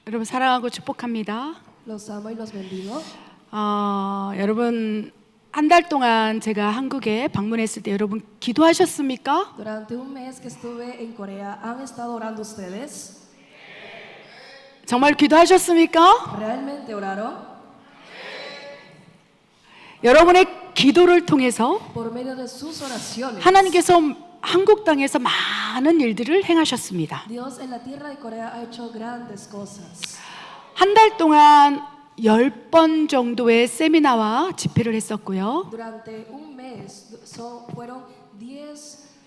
여러분 사랑하고 축복합니다. Los amo y los bendigo. 여러분 한 달 동안 제가 한국에 방문했을 때 여러분 기도하셨습니까? Durante un mes que estuve en Corea, ¿han estado orando ustedes? 정말 기도하셨습니까? ¿Realmente oraron? 여러분의 기도를 통해서 Por medio de sus oraciones, 하나님께서 한국 땅에서 많은 일들을 행하셨습니다. Dios en la tierra de Corea ha hecho grandes cosas. 한 달 동안 10번 정도의 세미나와 집회를 했었고요. Durante un mes fueron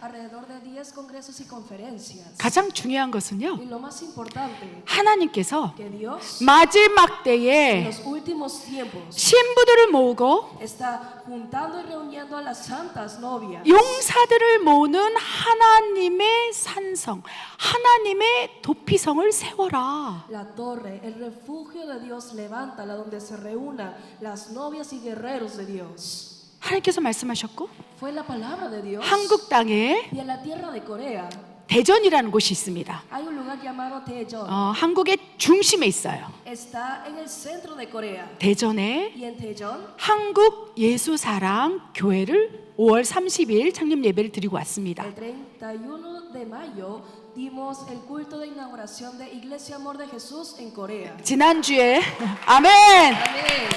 alrededor de 10 congresos y conferencias. 가장 중요한 것은요, Y lo más importante, 하나님께서 que Dios 마지막 en 때에 los últimos tiempos 신부들을 모으고 está juntando y reuniendo a las santas novias. 용사들을 모으는 하나님의 산성, 하나님의 도피성을 세워라. La torre, el refugio de Dios, levántala donde se reúnan las novias y guerreros de Dios. 하나님께서 말씀하셨고, Fue la palabra de Dios. 한국 땅에 Y en la tierra de Corea 대전이라는 곳이 있습니다. hay un lugar llamado Daejeon. 한국의 중심에 있어요. Está en el centro de Corea. 대전에 Y en Daejeon, 한국 예수사랑 교회를 5월 30일 창립 예배를 드리고 왔습니다. el 31 de mayo dimos el culto de inauguración de Iglesia Amor de Jesús en Corea. 지난주에 아멘. Amén.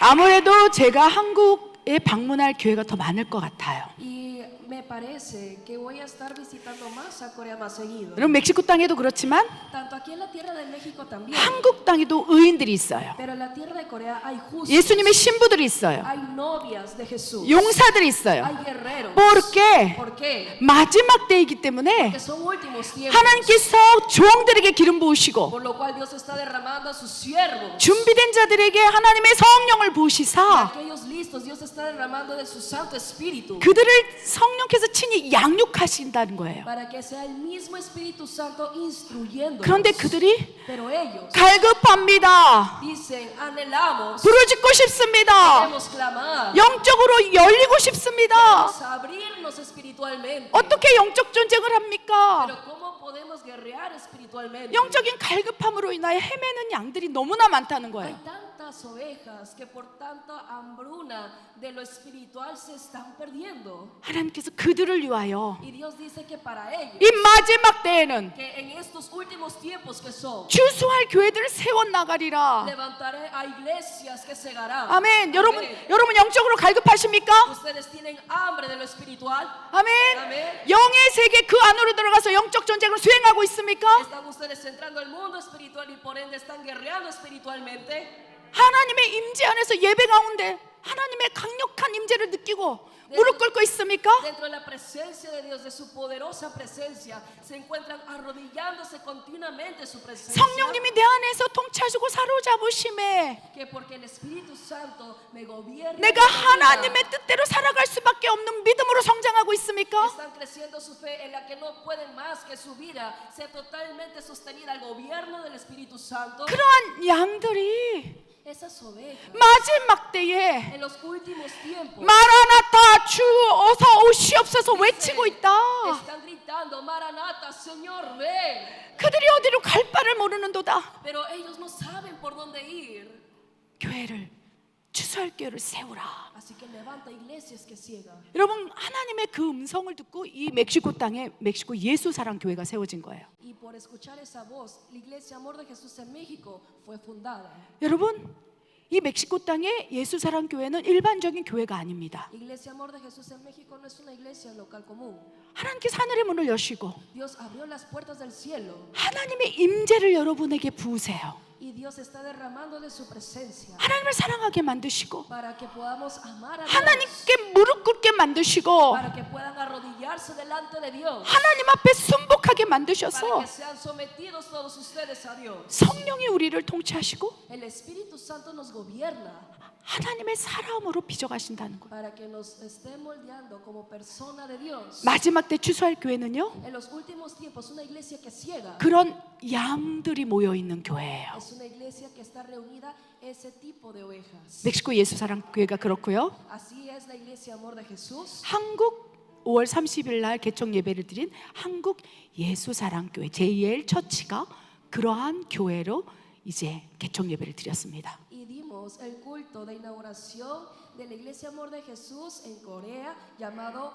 아무래도 제가 한국에 방문할 기회가 더 많을 것 같아요. Y me parece que voy a estar visitando más a Corea más seguido. 여러분 멕시코 땅에도 그렇지만 Tanto aquí en la tierra de México también. 한국 땅에도 의인들이 있어요. Pero en la tierra de Corea hay justos. 예수님의 신부들이 있어요. Hay novias de Jesús. 용사들이 있어요. Hay guerreros. porque ¿Por qué? 마지막 때이기 때문에 Que son últimos tiempos. 하나님께서 종들에게 기름 부으시고 Por lo cual Dios está derramando a sus siervos. 준비된 자들에게 하나님의 성령을 부으시사 Aquellos listos, Dios está derramando de su Santo Espíritu. 그들을 성령께서 친히 양육하신다는 거예요. Para que sea el mismo Espíritu Santo instruyendo. 그런데 그들이 Pero ellos 갈급합니다. dicen, anhelamos, 부르짖고 싶습니다. queremos clamar, 영적으로 열리고 싶습니다. queremos abrirnos espiritualmente. 어떻게 영적 전쟁을 합니까? Pero ¿cómo podemos guerrear espiritualmente? 영적인 갈급함으로 인하여 헤매는 양들이 너무나 많다는 거예요. Hay tantas ovejas que por tanta hambruna de lo espiritual se están perdiendo. 하나님께서 그들을 위하여 Y Dios dice que para ellos, 이 마지막 때에는 que en estos últimos tiempos que son, 주수할 교회들을 세워 나가리라. levantaré a iglesias que segarán. 아멘. 여러분 Amén. 영적으로 갈급하십니까? Ustedes tienen hambre de lo espiritual. 아멘. 아멘. 영의 세계 그 안으로 들어가서 영적 전쟁을 수행하고 있습니까? ¿Están ustedes entrando al mundo espiritual y por ende están guerreando espiritualmente? 하나님의 임재 안에서 예배 가운데 하나님의 강력한 임재를 느끼고 무릎 꿇고 있습니까? Dentro de la presencia de Dios, de su poderosa presencia, se encuentran arrodillándose continuamente en su presencia. 성령님이 내 안에서 통치하시고 사로잡으심에 Que porque el Espíritu Santo me gobierna, 내가 하나님의 뜻대로 살아갈 수밖에 없는 믿음으로 성장하고 있습니까? están creciendo su fe en la que no pueden más que su vida sea totalmente sostenida al gobierno del Espíritu Santo. 그러한 양들이 Esas ovejas 마지막 때에 en los últimos tiempos 마라나타 주 어서 오시옵소서 외치고 있다. están gritando, Maranata, Señor, ven. 그들이 어디로 갈 바를 모르는도다. Pero ellos no saben por dónde ir. 교회를 주수할 교회를 세우라. Así que levanta iglesias que ciegan. 여러분 하나님의 그 음성을 듣고 이 멕시코 땅에 멕시코 예수사랑 교회가 세워진 거예요. Y por escuchar esa voz, la Iglesia Amor de Jesús en México fue fundada. 여러분 이 멕시코 땅의 예수사랑 교회는 일반적인 교회가 아닙니다. Iglesia Amor de Jesús en México no es una iglesia local común. 하나님께서 하늘의 문을 여시고 Dios abrió las puertas del cielo 하나님의 임재를 여러분에게 부으세요. y Dios está derramando de su presencia 하나님을 사랑하게 만드시고 para que podamos amar a Dios, 하나님께 무릎 꿇게 만드시고 para que puedan arrodillarse delante de Dios, 하나님 앞에 순복하게 para 만드셔서 que sean sometidos todos ustedes a Dios. 성령이 우리를 통치하시고 El Espíritu Santo nos gobierna 하나님의 사람으로 빚어가신다는 거예요. para que nos esté moldeando como persona de Dios. 마지막 때 추수할 교회는요, En los últimos tiempos, una iglesia que ciega 그런 양들이 모여 있는 교회예요. es una iglesia que está reunida ese tipo de ovejas. 멕시코 예수사랑 교회가 그렇고요. Así es la Iglesia Amor de Jesús. 한국 5월 30일 날 개총 예배를 드린 한국 예수사랑교회 JL 처치가 그러한 교회로 이제 개총 예배를 드렸습니다. Y dimos el culto de inauguración de la Iglesia Amor de Jesús en Corea llamado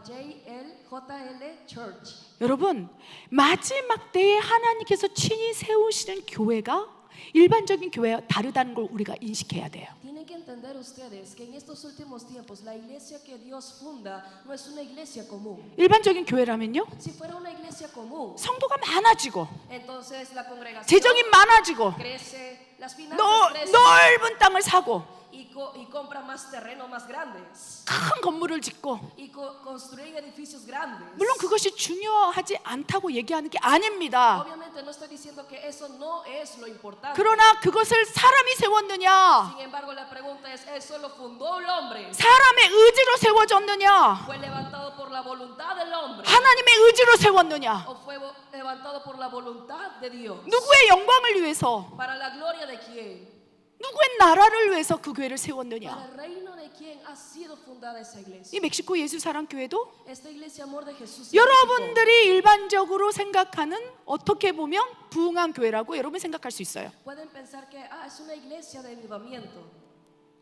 JL Church. 여러분, 마지막 때에 하나님께서 친히 세우시는 교회가 일반적인 교회와 다르다는 걸 우리가 인식해야 돼요. Tienen que entender ustedes que en estos últimos tiempos la iglesia que Dios funda no es una iglesia común. 일반적인 교회라면요, Si fuera una iglesia común, 성도가 많아지고 entonces la congregación 재정이 많아지고 crece, las finanzas crecen 넓은 땅을 사고 y compra más terreno más grandes 큰 건물을 짓고, y construyen edificios grandes. 물론 그것이 중요하지 않다고 얘기하는 게 아닙니다. Obviamente no estoy diciendo que eso no es lo importante. 그러나 그것을 사람이 세웠느냐, Sin embargo, la pregunta es, ¿eso lo fundó el hombre? 사람의 의지로 세워졌느냐, ¿Fue levantado por la voluntad del hombre? 하나님의 의지로 세웠느냐, ¿O fue levantado por la voluntad de Dios? 누구의 영광을 위해서, ¿Para la gloria de quién? 누구의 나라를 위해서 그 교회를 세웠느냐. ¿Para el reino de quién ha sido fundada esa iglesia? 이 멕시코 예수사랑교회도 Esta iglesia Amor de Jesús. 여러분들이 일반적으로 생각하는, 어떻게 보면 부흥한 교회라고 여러분 생각할 수 있어요. Pueden pensar que es una iglesia de avivamiento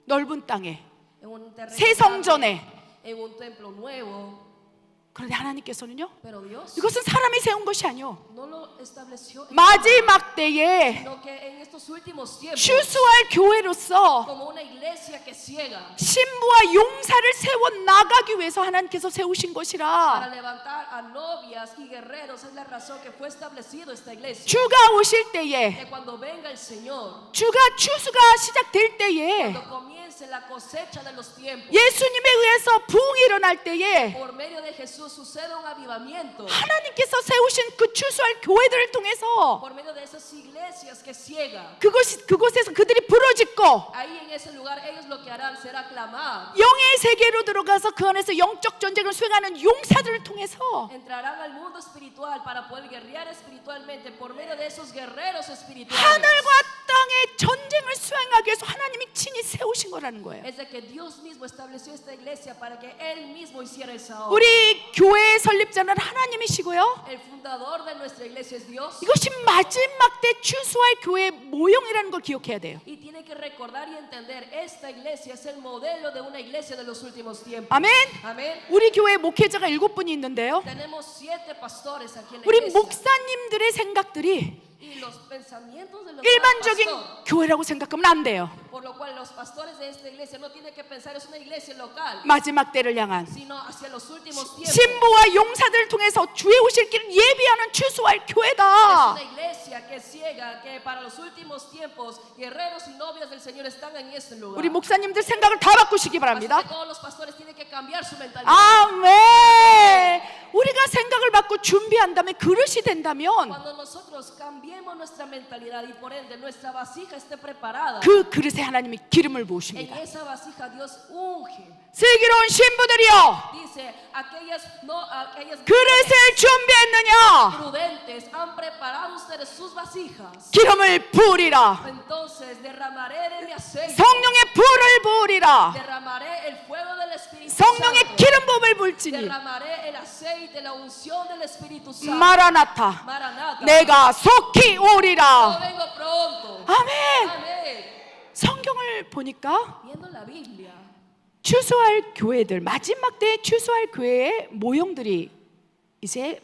넓은 땅에, en un terreno 새 grande, 성전에. en un templo nuevo. 그런데 하나님께서는요, Pero Dios 이것은 사람이 세운 것이 아니요, no lo estableció en 마지막 때에 sino que en estos últimos tiempos 추수할 교회로서 como una iglesia que ciega 신부와 용사를 세워 나가기 위해서 하나님께서 세우신 para 것이라. levantar a novias y guerreros es la razón que fue establecido esta iglesia. 주가 오실 때에, Que cuando venga el Señor, 주가 추수가 시작될 때에, cuando comience la cosecha de los tiempos, 예수님에 의해서 부흥이 일어날 때에 por medio de Jesús sucede un avivamiento. 하나님께서 세우신 그 추수할 교회들을 통해서 Por medio de esas iglesias que ciegan, 그곳에서 그들이 부르짖고 ahí en ese lugar ellos lo que harán será clamar. 영의 세계로 들어가서 그 안에서 영적 전쟁을 수행하는 용사들을 통해서 Entrarán al mundo espiritual para poder guerrear espiritualmente por medio de esos guerreros espirituales. 하늘과 땅의 전쟁을 수행하기 위해서 하나님이 친히 세우신 거라는 거예요. Es de que Dios mismo estableció esta iglesia para que Él mismo hiciera esa obra. 우리 교회의 설립자는 하나님이시고요, El fundador de nuestra iglesia es Dios. 이것이 마지막 때 추수할 교회의 모형이라는 걸 기억해야 돼요. Y tiene que recordar y entender, esta iglesia es el modelo de una iglesia de los últimos tiempos. 아멘. Amén. 우리 교회 목회자가 7분이 있는데요, Tenemos 7 pastores aquí en la 우리 iglesia. 목사님들의 생각들이 Y los pensamientos de los 일반적인 pastores, 교회라고 생각하면 안 돼요. por lo cual los pastores de esta iglesia no tienen que pensar es una iglesia local, 마지막 때를 향한 sino hacia los últimos tiempos. 신부와 용사들을 통해서 주의 오실 길을 예비하는 추수할 Es 교회다. una iglesia que ciega, que para los últimos tiempos guerreros y novias del Señor están en este lugar. 우리 목사님들 생각을 다 바꾸시기 Así 바랍니다. que todos los pastores tienen que cambiar su mentalidad. 아멘. 우리가 생각을 바꾸고 준비한다면, 그릇이 된다면 Cuando nosotros cambiemos nuestra mentalidad y por ende nuestra vasija esté preparada, 그 그릇에 하나님이 기름을 en 부으십니다. esa vasija Dios unge. 슬기로운 신부들이여, Dice, aquellas 그릇을 준비했느냐? prudentes han preparado ustedes sus vasijas. 기름을 부으리라. Entonces derramaré de mi aceite, 성령의 불을 부으리라. derramaré el fuego del Espíritu 성령의 Santo, 기름 부음을 불지니 derramaré el aceite, la unción del Espíritu Santo. 마라나타, Maranata, 내가 속히 yo 오리라. vengo pronto. 아멘. Amén. 성경을 보니까 Viendo la Biblia, 추수할 교회들, 마지막 때 추수할 교회의 모형들이 이제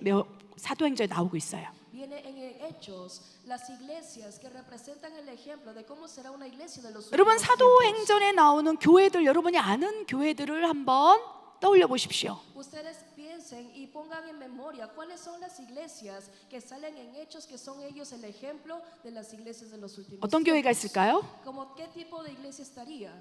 사도행전에 나오고 있어요. viene en Hechos las iglesias que representan el ejemplo de cómo será una iglesia de los 여러분, últimos tiempos. 사도행전에 나오는 교회들, 여러분이 아는 교회들을 한번 떠올려 보십시오. Ustedes piensen y pongan en memoria cuáles son las iglesias que salen en Hechos, que son ellos el ejemplo de las iglesias de los últimos 어떤 교회가 tiempos. 있을까요? ¿Cómo qué tipo de iglesia estaría?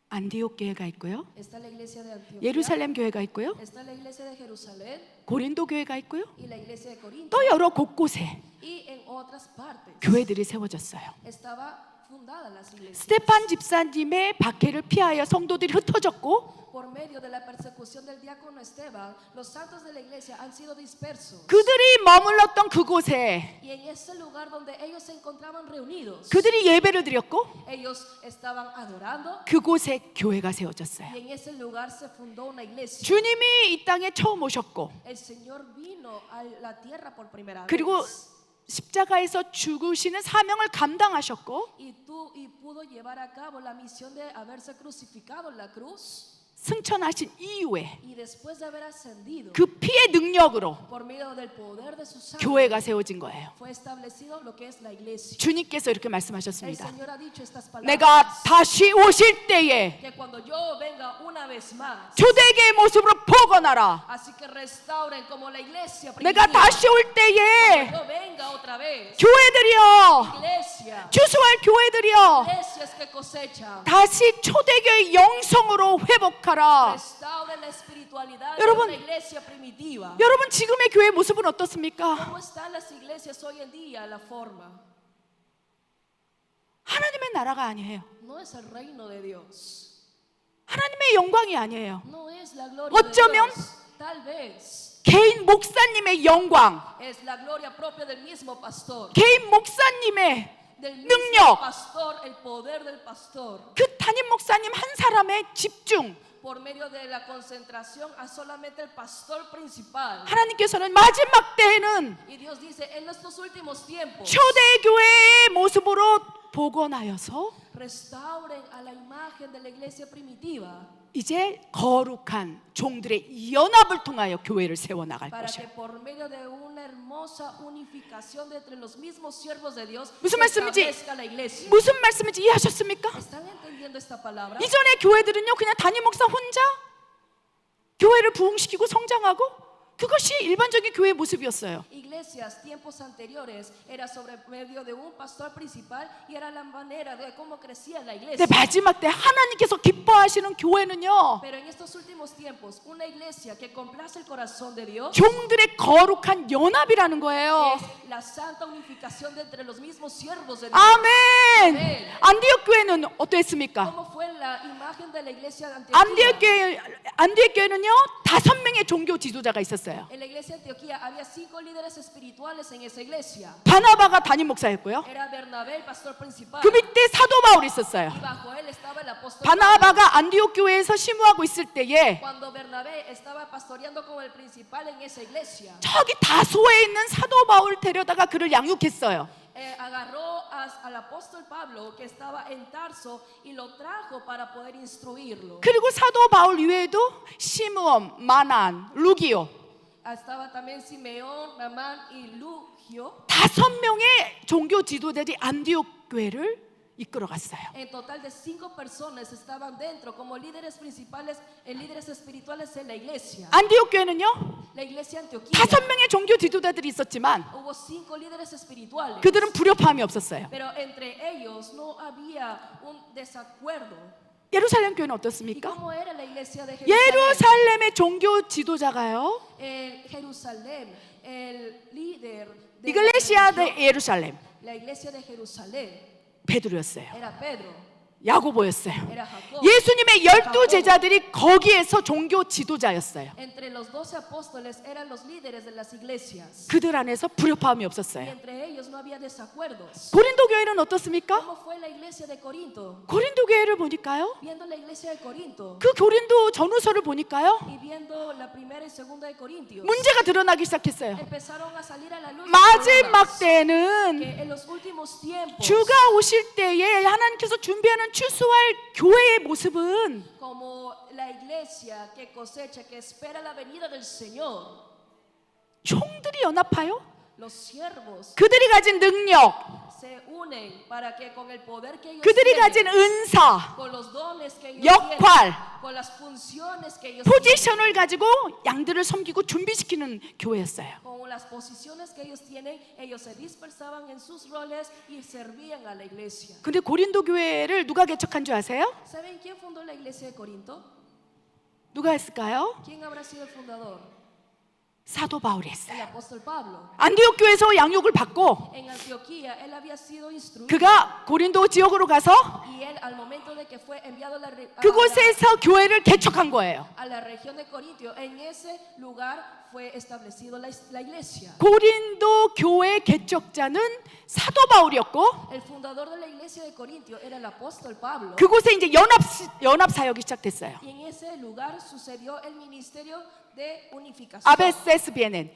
안디옥 교회가 있고요, Está la iglesia de Antioquía, 예루살렘 교회가 있고요, está la iglesia de Jerusalén 고린도 교회가 있고요, y la iglesia de Corinto. 또 여러 곳곳에 Y en otras partes 교회들이 세워졌어요. estaba fundadas las iglesias. 스테판 집사님의 박해를 피하여 성도들이 흩어졌고 Por medio de la persecución del diácono Esteban, los santos de la iglesia han sido dispersos. 그들이 머물렀던 그곳에 Y en ese lugar donde ellos se encontraban reunidos, 그들이 예배를 드렸고 ellos estaban adorando 그곳에 교회가 세워졌어요. y en ese lugar se fundó una iglesia. 주님이 이 땅에 처음 오셨고 El Señor vino a la tierra por primera 그리고 vez 십자가에서 죽으시는 사명을 감당하셨고 y pudo llevar a cabo la misión de haberse crucificado en la cruz. 승천하신 이후에 Y después de haber ascendido 그 피의 능력으로 por medio del poder de su sangre, 교회가 세워진 거예요. fue establecido lo que es la iglesia. 주님께서 이렇게 El 말씀하셨습니다. Señor ha dicho estas 내가 palabras, 다시 오실 때에 que cuando yo venga una vez más, 초대교의 모습으로 복원하라. así que restauren como la iglesia 내가 primitiva. 다시 올 때에 Cuando yo venga otra vez, 교회들이여, iglesia, 추수할 교회들이여, iglesias que cosechan, 다시 초대교의 영성으로 회복하라. restauren la espiritualidad de 여러분, una iglesia primitiva. 여러분 지금의 교회 모습은 어떻습니까? ¿Cómo están las iglesias hoy en día? La forma 하나님의 나라가 아니에요. no es el reino de Dios, 하나님의 영광이 아니에요. no es la gloria de 어쩌면 Dios. Tal vez 개인 목사님의 영광, es la gloria propia del mismo pastor, 개인 목사님의 del mismo 능력, pastor, el poder del pastor, 그 담임 목사님 한 사람의 집중. por medio de la concentración a solamente el pastor principal. 하나님께서는 마지막 때에는 Y Dios dice, en estos últimos tiempos, 초대교회의 모습으로 복원하여서 restauren a la imagen de la iglesia primitiva, 이제 거룩한 종들의 연합을 통하여 교회를 세워나갈 para que 것이요. por medio de una hermosa unificación de entre los mismos siervos de Dios 무슨 se 말씀인지 establezca la iglesia. 무슨 말씀인지 이해하셨습니까? ¿Están entendiendo esta palabra? 이전의 교회들은요 그냥 담임 목사 혼자 교회를 부흥시키고 성장하고 그것이 일반적인 교회의 모습이었어요. Iglesias, tiempos anteriores, era sobre medio de un pastor principal y era la manera de cómo crecía la iglesia. 근데 마지막 때 하나님께서 기뻐하시는 교회는요 Pero en estos últimos tiempos, una iglesia que complace el corazón de Dios 종들의 거룩한 연합이라는 거예요. es la santa unificación de entre los mismos siervos de Dios. 아멘. 안디옥 교회는 어떠했습니까? ¿Cómo fue la imagen de la iglesia de Antioquía? 안디옥 교회는요 5명의 종교 지도자가 있었어요. En la iglesia de Antioquía había 5 líderes espirituales en esa iglesia. 바나바가 담임 목사였고요. Era Bernabé, el pastor principal. 그 밑에 사도 바울이 있었어요. Y bajo él estaba el apóstol. 바나바가 안디옥 교회에서 심우하고 있을 때에 Cuando Bernabé estaba pastoreando como el principal en esa iglesia, 저기 다소에 있는 사도 바울 데려다가 그를 양육했어요. agarró al apóstol Pablo que estaba en Tarso y lo trajo para poder instruirlo. 그리고 사도 바울 이외에도 시므온, 마난, 루기오 Estaba también Simeón, Namán y Lugio. 5명의 종교 지도자들이 안디옥 교회를 이끌어갔어요. En total de 5 personas estaban dentro como líderes principales, líderes espirituales en la iglesia. 안디옥 교회는요 La iglesia de Antioquía 5명의 종교 지도자들이 있었지만 hubo 5 líderes espirituales, 그들은 불협화음이 없었어요. pero entre ellos no había un desacuerdo. 예루살렘 교회는 ¿Y 어떻습니까? cómo era la iglesia de Jerusalén? 예루살렘의 종교 지도자가요 Jerusalén, el líder de 이글레시아 la 데 religión, 예루살렘 la iglesia de Jerusalén 베드로였어요. era Pedro, 야고보였어요. era Jacob. 예수님의 12제자들이 거기에서 종교 지도자였어요. Entre los 12 apóstoles eran los líderes de las iglesias. 그들 안에서 불협화음이 Y 없었어요. entre ellos no había desacuerdos. 고린도 교회는 어떻습니까? ¿Cómo fue la iglesia de Corinto? 고린도 교회를 보니까요 Viendo la iglesia de Corinto 그 고린도 전후서를 보니까요 y viendo la primera y segunda de Corintios, 문제가 드러나기 시작했어요. empezaron a salir a la luz 마지막 problemas, 때는 que en los últimos tiempos, 주가 오실 때에 하나님께서 준비하는 추수할 교회의 모습은 como la iglesia que cosecha, que espera la venida del Señor, 종들이 연합하여 los siervos 그들이 가진 능력, se unen para que con el poder que ellos 그들이 tienen, 가진 은사, con los dones que ellos 역할, tienen, con las funciones que ellos tienen, 포지션을 가지고 양들을 섬기고 준비시키는 교회였어요. con las posiciones que ellos tienen, ellos se dispersaban en sus roles y servían a la iglesia. 근데 고린도 교회를 누가 개척한 줄 아세요? ¿Saben quién fundó la iglesia de Corinto? 누가 했을까요? ¿Quién habrá sido el fundador? 사도 바울이 el 했어요. apóstol Pablo. 안디옥 교회에서 양육을 받고 En Antioquía él había sido instruido 그가 고린도 지역으로 가서 y él al momento de que fue enviado 그곳에서 교회를 개척한 거예요. a la región de Corintio, en ese lugar fue establecido la iglesia. 고린도 교회 개척자는 사도 바울이었고 El fundador de la iglesia de Corintio era el apóstol Pablo. 그곳에 이제 연합 사역이 시작됐어요. Y en ese lugar sucedió el ministerio de unificación. 아베세스비에는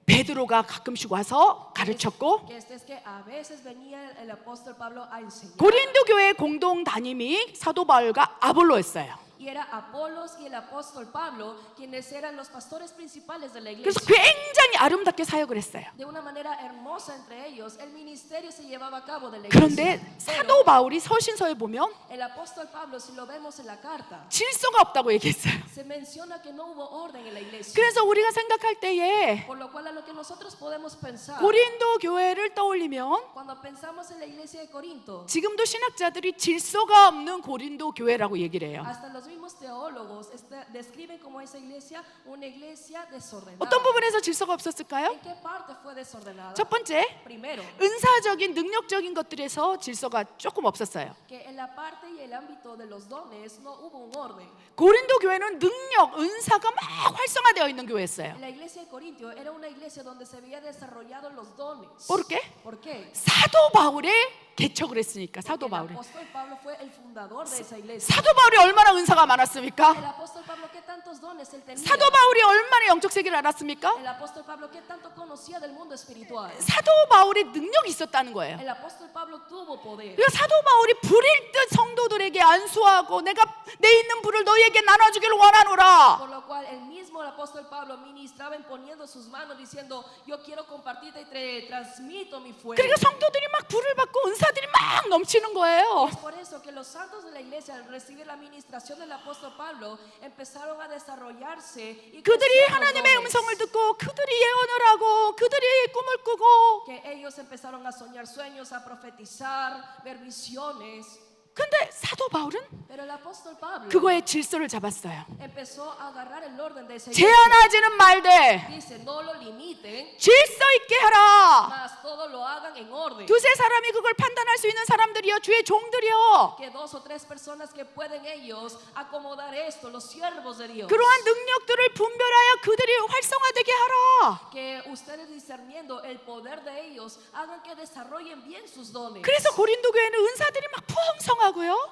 베드로가 가끔씩 와서 가르쳤고 Que este es que a veces venía el apóstol Pablo a enseñar. 고린도 교회 공동 담임이 사도 바울과 아볼로였어요. Y era Apolos y el apóstol Pablo quienes eran los pastores principales de la 그래서 iglesia. 굉장히 아름답게 사역을 했어요. De una manera hermosa entre ellos, el ministerio se llevaba a cabo de la 그런데 iglesia. 사도 바울이 서신서에 보면 El apóstol Pablo, si lo vemos en la carta, 질서가 없다고 얘기했어요. se menciona que no hubo orden en la iglesia. 그래서 우리가 생각할 때에 Por lo cual a lo que nosotros podemos pensar 고린도 교회를 떠올리면 cuando pensamos en la iglesia de Corinto, 지금도 신학자들이 질서가 없는 고린도 교회라고 얘기를 해요. hasta los mismos teólogos describen como esa iglesia una iglesia desordenada. 어떤 부분에서 질서가 없었을까요? ¿En qué parte fue desordenada? 첫 번째, Primero, 은사적인 능력적인 것들에서 질서가 조금 없었어요. que en la parte y el ámbito de los dones no hubo un orden. 고린도 교회는 능력, 은사가 막 활성화되어 있는 교회였어요. La iglesia de Corintio era una iglesia donde se había desarrollado los dones. ¿Por qué? ¿Por qué? 사도 바울의 개척을 했으니까 사도 El 바울이. apóstol Pablo fue el fundador de esa iglesia. 사도 바울이 얼마나 은사가 El 많았습니까? apóstol Pablo, ¿qué tantos dones él tenía? 사도 바울이 얼마나 영적 세계를 알았습니까? El apóstol Pablo, ¿qué tanto conocía del mundo espiritual? 사도 바울의 능력이 있었다는 거예요. El apóstol Pablo tuvo poder. 그러니까 사도 바울이 불일 듯 성도들에게 안수하고 내가 내 있는 불을 너희에게 나눠주기를 원하노라. Por lo cual el mismo apóstol Pablo ministraba imponiendo sus manos diciendo, yo quiero compartirte y te transmito mi fuego. 그러니까 성도들이 막 불을 받고 은사들이 막 넘치는 거예요. Es por eso que los santos de la iglesia al recibir la ministración del apóstol Pablo empezaron a desarrollarse y 그들이 crecer los 하나님의 dones. 음성을 듣고 그들이 예언을 하고 그들이 꿈을 꾸고 Que ellos empezaron a soñar sueños, a profetizar, ver visiones. 근데 사도 바울은 Pero el apóstol Pablo 그거의 질서를 잡았어요. empezó a agarrar el orden de esa iglesia. 제한하지는 말되 Dice, no lo limiten, 질서 있게 하라. mas todo lo hagan en orden. 두세 사람이 그걸 판단할 수 있는 사람들이여 주의 종들이여 Que 2 o 3 personas que pueden ellos acomodar esto, los siervos de Dios. 그러한 능력들을 분별하여 그들이 활성화되게 하라. Que ustedes discerniendo el poder de ellos hagan que desarrollen bien sus dones. 그래서 고린도 교회는 은사들이 막 풍성하고요.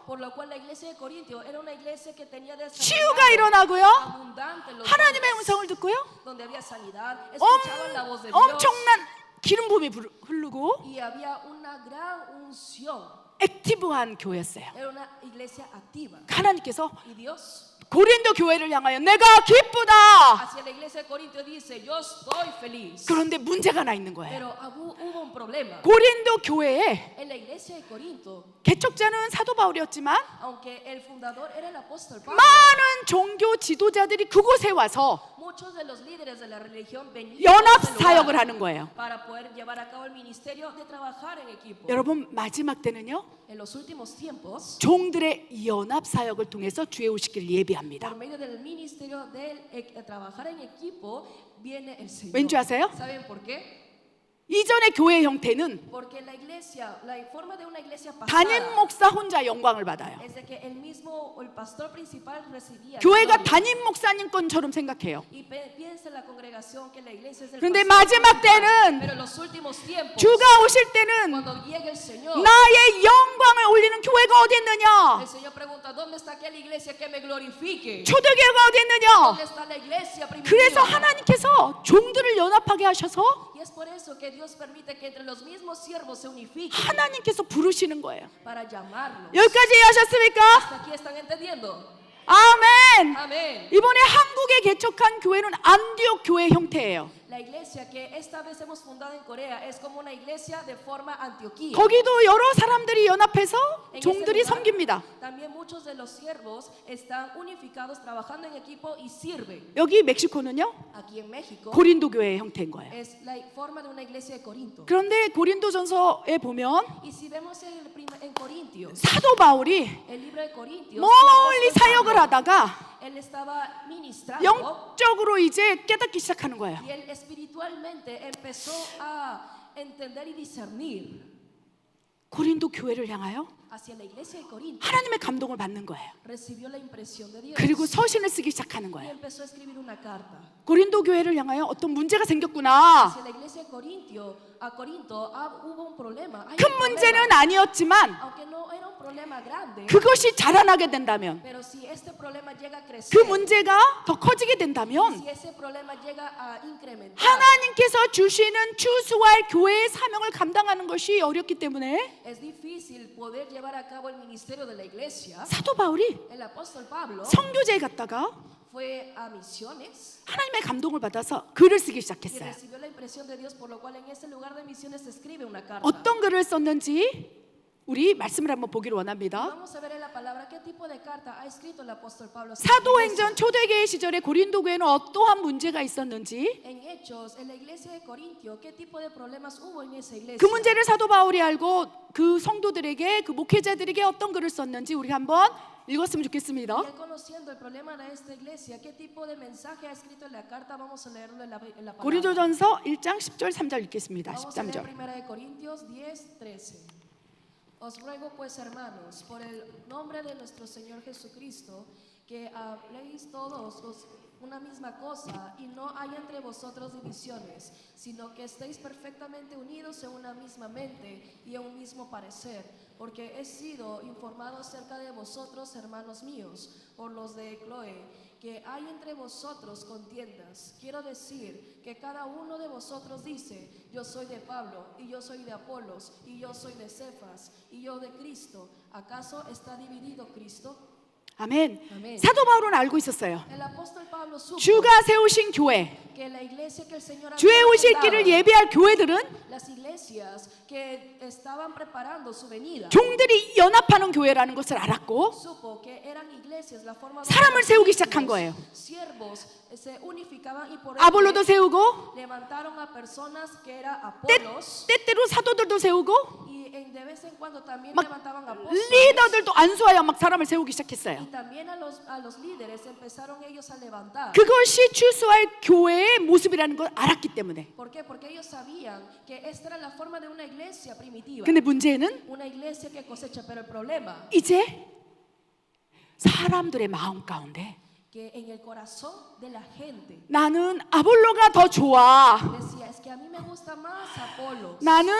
Por lo cual la iglesia de Corintio era una iglesia que tenía 치유가 desarrollado 일어나고요. abundante los 하나님의 dones, 음성을 듣고요. donde había sanidad, escuchaban la voz de Dios 엄청난 기름 부음이 흐르고 y había una gran unción. 액티브한 교회였어요. Era una iglesia activa. 하나님께서 Y Dios 고린도 교회를 향하여 내가 기쁘다. hacia la iglesia de Corintio dice, yo estoy feliz. 그런데 문제가 하나 있는 거예요. Pero hubo un problema. 고린도 교회에 En la iglesia de Corinto, 개척자는 사도 바울이었지만 aunque el fundador era el apóstol Pablo, 많은 종교 지도자들이 그곳에 와서 muchos de los líderes de la religión venían 연합 a ese 사역을 lugar 하는 거예요. para poder llevar a cabo el ministerio de trabajar en equipo. 여러분 마지막 때는요. En los últimos tiempos, 종들의 연합 사역을 통해서 주의 오시기를 예비합니다. por medio del ministerio de trabajar en equipo, viene el Señor. 왠지 아세요? ¿Saben por qué? 이전의 교회 형태는 Porque la iglesia, la forma de una iglesia 담임 pasada 목사 혼자 영광을 받아요. es de que el mismo, el pastor principal recibía la 교회가 gloria. 담임 목사님 건처럼 생각해요. Y piensa en la congregación que la iglesia es del 그런데 pastor 마지막 principal. 때는 Pero en los últimos tiempos, 주가 오실 때는 cuando llegue el Señor, 나의 영광을 올리는 교회가 어디 있느냐? el Señor pregunta, ¿dónde está aquella iglesia que me glorifique? 초대교회가 어디 있느냐? ¿Dónde está la iglesia 그래서 primitiva? 하나님께서 종들을 연합하게 하셔서 Y es por eso que Dios permite que entre los mismos siervos se unifiquen 하나님께서 부르시는 거예요. para llamarlos. 여기까지 이해하셨습니까? ¿Hasta aquí están entendiendo? 아멘. Amén. 이번에 한국에 개척한 교회는 안디옥 교회 형태예요. La iglesia que esta vez hemos fundado en Corea es como una iglesia de forma antioquía. 거기도 여러 사람들이 연합해서 En ese 종들이 lugar, 섬깁니다. también muchos de los siervos están unificados trabajando en equipo y sirven. 여기 멕시코는요, Aquí en México 고린도 교회의 형태인 거예요. es la forma de una iglesia de Corinto. 그런데 고린도전서에 보면 Y si vemos en Corintios, 사도 바울이 el libro de Corintios, 멀리 el apóstol 사역을 Pablo, 하다가 él estaba ministrando 영적으로 이제 깨닫기 시작하는 거예요. y él espiritualmente empezó a entender y discernir 고린도 교회를 향하여 hacia la iglesia de Corinto. 하나님의 감동을 받는 거예요. Recibió la impresión de Dios 그리고 서신을 쓰기 시작하는 y 거예요. empezó a escribir una carta 고린도 교회를 향하여 어떤 문제가 생겼구나. hacia la iglesia de Corinto hubo un problema. Hay 큰 un 문제는 problema. 아니었지만 Aunque no era un problema grande, 그것이 자라나게 된다면, pero si este problema llega a crecer, 그 문제가 더 커지게 된다면 si ese problema llega a incrementar, 하나님께서 주시는 추수할 교회의 사명을 감당하는 것이 어렵기 때문에 es difícil poder llevar a cabo el ministerio de la iglesia. 사도 바울이 El apóstol Pablo 선교제에 갔다가 fue a misiones 하나님의 감동을 받아서 글을 쓰기 y 시작했어요. recibió la impresión de Dios, por lo cual en ese lugar de misiones se escribe una carta. 어떤 글을 썼는지 우리 말씀을 한번 보기를 원합니다. Vamos a ver en la palabra qué tipo de carta ha escrito el apóstol Pablo. 사도행전 초대교회 시절에 고린도 교회는 어떠한 문제가 있었는지 En Hechos, en la iglesia de Corintio, qué tipo de problemas hubo en esa iglesia. 그 문제를 사도 바울이 알고 그 성도들에게, 그 목회자들에게 어떤 글을 썼는지 우리 한번 읽었으면 좋겠습니다. Y él conociendo el problema de esta iglesia, qué tipo de mensaje ha escrito en la carta, vamos a leerlo en la palabra. 고린도전서 1장 10절 3절 읽겠습니다. Vamos a leer 13절. primera de Corintios 10, 13. Os ruego pues, hermanos, por el nombre de nuestro Señor Jesucristo, que habléis todos una misma cosa y no haya entre vosotros divisiones, sino que estéis perfectamente unidos en una misma mente y en un mismo parecer, porque he sido informado acerca de vosotros, hermanos míos, por los de Chloe, que hay entre vosotros contiendas. Quiero decir que cada uno de vosotros dice: yo soy de Pablo, y yo soy de Apolos, y yo soy de Cefas, y yo de Cristo. ¿Acaso está dividido Cristo? 아멘. 아멘. 사도 바울은 알고 있었어요. El apóstol Pablo supo 주가 세우신 교회, que la iglesia que el Señor 주의 había 오실 fundado, 길을 예비할 교회들은 las iglesias que estaban preparando su venida, 종들이 연합하는 교회라는 것을 알았고 supo que eran iglesias, la forma 사람을 세우기 시작한 거예요. siervos se unificaban y por 아볼로도 ende 세우고 levantaron a personas que era Apolos 때때로 사도들도 세우고 y de vez en cuando también 막 levantaban apóstoles 리더들도 안수하여 막 사람을 세우기 시작했어요. y también a los líderes empezaron ellos a levantar. 그것이 추수할 교회의 모습이라는 걸 알았기 때문에. ¿Por qué? Porque ellos sabían que esta era la forma de una iglesia primitiva, 근데 문제는 una iglesia que cosecha, pero el problema 이제 사람들의 마음 가운데 que en el corazón de la gente 나는 아볼로가 더 좋아, decía: es que a mí me gusta más Apolos, 나는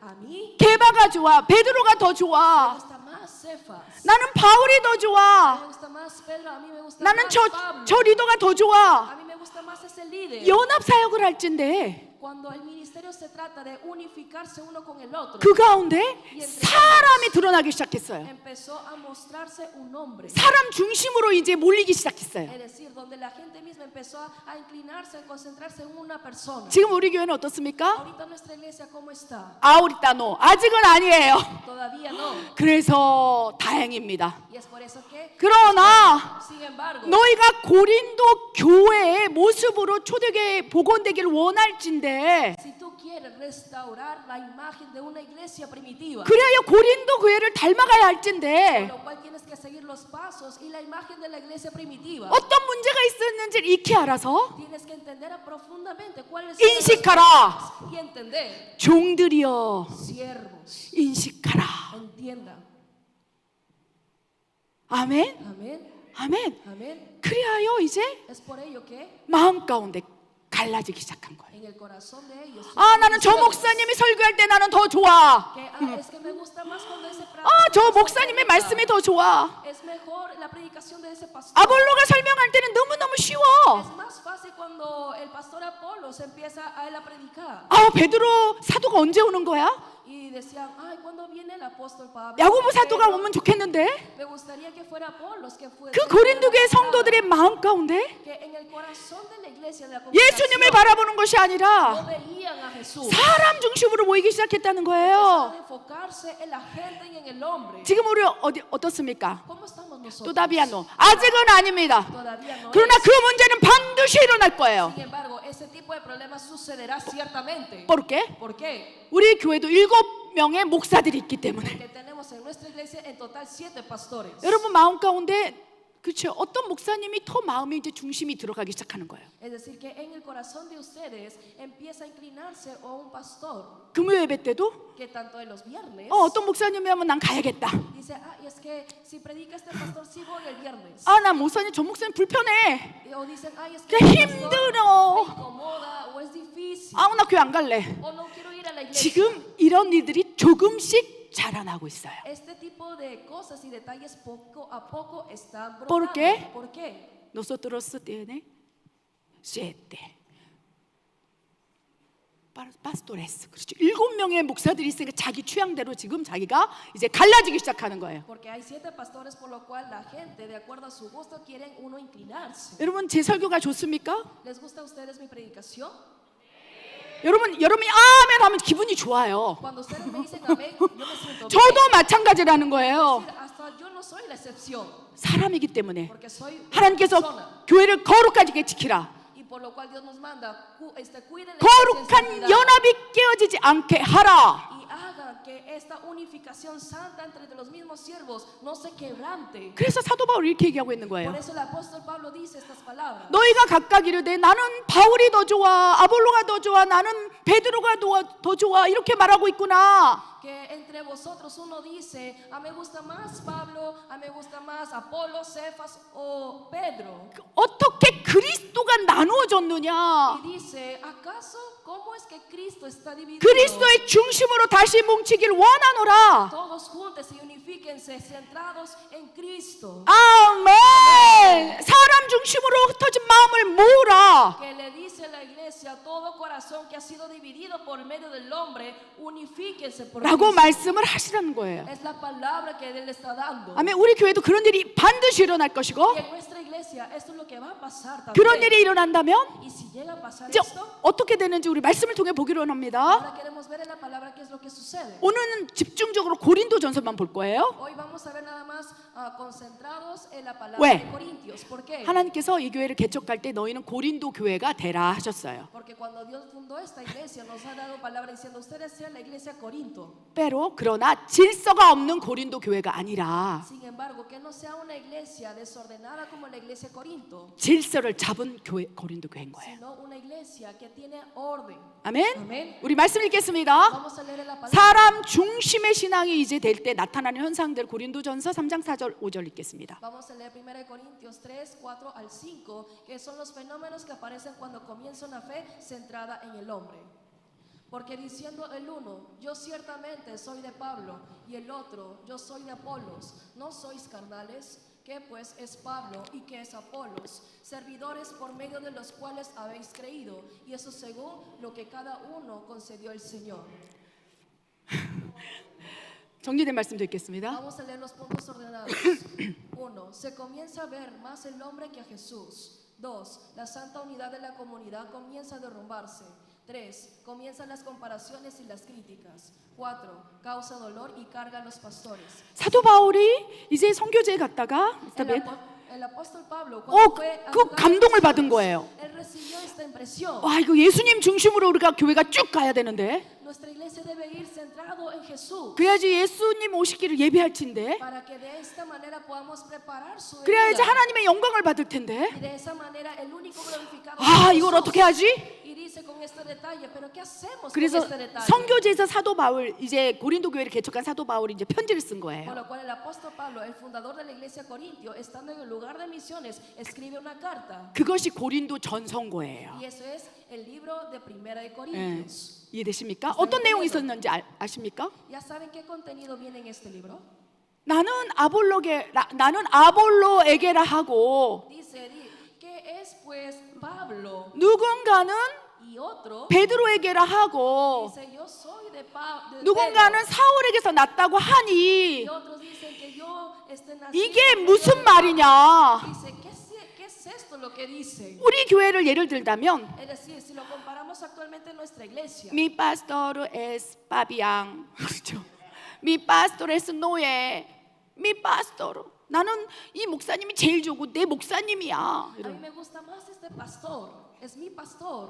a mí 게바가 좋아, 베드로가 더 me 좋아, gusta más Cefas, 나는 바울이 더 a mí 좋아, me gusta más Pedro, a mí me gusta 나는 más 저 Pablo, 리더가 더 좋아. a mí me gusta más ese líder. 연합 사역을 할진데 Cuando el ministerio se trata de unificarse uno con el otro, 그 가운데 사람이 드러나기 시작했어요. empezó a mostrarse un hombre. 사람 중심으로 이제 몰리기 시작했어요. Es decir, donde la gente misma empezó a inclinarse, a concentrarse en una persona. 지금 우리 교회는 어떻습니까? Ahorita nuestra iglesia, ¿cómo está? 아우리따노 아직은 아니에요. Todavía no. 그래서 다행입니다. Y es por eso que, 그러나 sin embargo, 너희가 고린도 교회의 모습으로 초대교회 복원되기를 원할진데 si tú quieres restaurar la imagen de una iglesia primitiva, 그래야 고린도 교회를 닮아가야 por 할진데 lo cual tienes que seguir los pasos y la imagen de la iglesia primitiva, 어떤 문제가 있었는지를 익히 알아서 tienes que entender profundamente cuáles son los 인식하라. pasos y entender. 종들이여 Siervos, 인식하라. entiendan. 아멘. Amén. 아멘. Amén. 그리하여 이제 Es por ello que 마음 가운데 갈라지기 시작한 거예요. en el corazón de ellos, 아, 나는 저 목사님이 설교할 때 나는 더 좋아. que es que me gusta más cuando ese 아, 저 목사님의 말씀이 더 좋아. es mejor la predicación de ese pastor. 아볼로가 설명할 때는 너무너무 쉬워. Es más fácil cuando el pastor Apolo se empieza a él a predicar. 아, 베드로 사도가 언제 오는 거야? y decían, ay, ¿cuándo viene el apóstol Pablo? 야고보 사도가 Pedro, 오면 좋겠는데 me gustaría que fuera Apolos, que fue 그 고린도 교회 성도들의 마음 가운데 que en el corazón de la iglesia de la 예수님을 congregación 바라보는 것이 no 아니라 veían a Jesús. 사람 중심으로 모이기 시작했다는 Empezaron 거예요. a enfocarse en la gente y en el hombre. 지금 우리 어떻습니까? ¿Cómo estamos nosotros? 또다비야 노. 아직은 아닙니다. Todavía no 그러나 es. 그 문제는 반드시 일어날 거예요. Sin embargo, ese tipo de problemas sucederá ciertamente. ¿Por qué? ¿Por qué? 우리 교회도 7명의 목사들이 있기 때문에. Porque tenemos en nuestra iglesia en total 7 pastores. 여러분 마음 가운데 그렇죠. 어떤 목사님이 더 마음에 이제 중심이 들어가기 시작하는 거예요. Es decir, que en el corazón de ustedes empieza a inclinarse a un pastor 금요 예배 때도 que tanto en los viernes 어떤 목사님이 하면 난 가야겠다. dice, ah, y es que si predica este pastor sí voy el viernes. 아, 나 목사님 저 목사님 불편해. O dicen, ay, es que ¡Qué este pastor 힘들어! me incomoda o es difícil 아, 나 교회 안 갈래. o no quiero ir a la iglesia. 지금 이런 일들이 조금씩 자라나고 있어요. Este tipo de cosas y detalles poco a poco están ¿Por brotando. qué? ¿Por qué? Nosotros tiene 7 pastores. 그렇죠. 7명의 목사들이 있으니까 자기 취향대로 지금 자기가 이제 갈라지기 시작하는 거예요. Porque hay 7 pastores por lo cual la gente de acuerdo a su gusto quieren uno inclinarse. 여러분 제 설교가 좋습니까? ¿Les gusta a ustedes mi predicación? 여러분이 아멘 하면 기분이 좋아요. Cuando ustedes me dicen amén, yo me siento bien. 저도 마찬가지라는 거예요. Es decir, hasta yo no soy la excepción, 사람이기 때문에 porque soy una 하나님께서 persona. 교회를 거룩하게 지키라. Y por lo cual Dios nos manda, cuiden la iglesia en 거룩한 santidad 연합이 깨어지지 않게 하라. y hagan que esta unificación santa entre los mismos siervos no se quebrante. 그래서 사도 바울이 이렇게 얘기하고 있는 Por 거예요. eso el apóstol Pablo dice estas palabras. 너희가 각각 이르되 나는 바울이 더 좋아, 아볼로가 더 좋아, 나는 베드로가 더 좋아 이렇게 말하고 있구나. Que entre vosotros uno dice, a me gusta más Pablo, a me gusta más Apolo, Cefas o Pedro. 어떻게 그리스도가 나누어졌느냐? Y dice, ¿acaso cómo es que Cristo está dividido? 그리스도의 중심으로 다시 뭉치길 원하노라. Todos juntos y unifíquense, centrados en Cristo. 아멘. 사람 중심으로 흩어진 마음을 모으라. Que le dice a la iglesia, todo corazón que ha sido dividido por medio del hombre, unifíquense por 라고 Cristo. 말씀을 하시라는 거예요. Es la palabra que Él está dando. 아멘. 우리 교회도 그런 일이 반드시 일어날 것이고 Y en nuestra iglesia esto es lo que va a pasar 그런 también. 일이 일어난다면 Y si llega a pasar 이제 esto, 어떻게 되는지 우리 말씀을 통해 보기로 합니다. ahora queremos ver en la palabra qué es lo que sucede. 오늘은 집중적으로 고린도전서만 볼 거예요. Hoy vamos a ver nada más concentrados en la palabra 왜? de Corintios. ¿Por qué? 하나님께서 이 교회를 개척할 때 너희는 고린도 교회가 되라 하셨어요. Porque cuando Dios fundó esta iglesia nos ha dado palabra diciendo ustedes sean la iglesia Corinto. pero 그러나 질서가 없는 고린도 교회가 아니라 Sin embargo, que no sea una iglesia desordenada como la iglesia Corinto, 질서를 잡은 교회 고린도 교회인 거예요. sino una iglesia que tiene orden. 아멘. 아멘. 우리 말씀 읽겠습니다. Vamos a leer en la palabra. 사람 중심의 신앙이 이제 될 때 나타나는 현상들 고린도전서 3장 4절 5절 읽겠습니다. Vamos a leer 1 Corintios 3, 4 al 5, que son los fenómenos que aparecen cuando comienza una fe centrada en el hombre. Porque diciendo el uno, yo ciertamente soy de Pablo, y el otro, yo soy de Apolos, ¿no sois carnales? ¿Qué pues es Pablo y qué es Apolos? Servidores por medio de los cuales habéis creído, y eso según lo que cada uno concedió el Señor. 정리된 말씀 듣겠습니다. Vamos a leer los puntos ordenados. 1. Se comienza a ver más el hombre que a Jesús. 2. La santa unidad de la comunidad comienza a derrumbarse. 3. Comienzan las comparaciones y las críticas. 4. Causa dolor y carga a los pastores. 사도 바울이 이제 선교지에 갔다가 El apóstol Pablo, cuando fue a 그 lugares 감동을 받은 misiones, 거예요. él recibió esta impresión. 와, 이거 예수님 중심으로 우리가 교회가 쭉 가야 되는데 Nuestra iglesia debe ir centrado en Jesús. 그래야지 예수님 오시기를 예비할 텐데 Para que de esta manera podamos preparar su 그래야지 venida. 하나님의 영광을 받을 텐데 Y de esa manera el único glorificado 아, es 이걸 Jesús. 어떻게 하지? Y dice con este detalle, pero ¿qué hacemos con 그래서 este detalle? 선교지에서 사도 바울 이제 고린도 교회를 개척한 사도 바울이 이제 편지를 쓴 Por 거예요. lo cual el apóstol Pablo, el fundador de la iglesia Corintio, estando en el lugar de misiones, escribe una carta. 그것이 고린도 전선고예요. Y eso es el libro de Primera de 예. Corintios. 이해되십니까? 어떤 내용이 있었는지 아십니까? ¿Ya saben qué contenido viene en este libro? 나는 아볼로에게라 하고 Dice, ¿qué es pues Pablo? 누군가는 y otro 베드로에게라 하고 dice yo soy de Pedro. 누군가는 사울에게서 났다고 하니 Y otros dicen que yo nací 이게 por medio 무슨 de 말이냐? Dice, ¿qué es esto lo que dicen? 우리 교회를 예를 들자면 Es decir, si lo comparamos actualmente en nuestra iglesia, Mi pastor es Fabián. 그렇죠? Mi pastor es Noé. Mi pastor. 나는 이 목사님이 제일 좋고 내 목사님이야. a mí 이런. me gusta más este pastor, es mi pastor.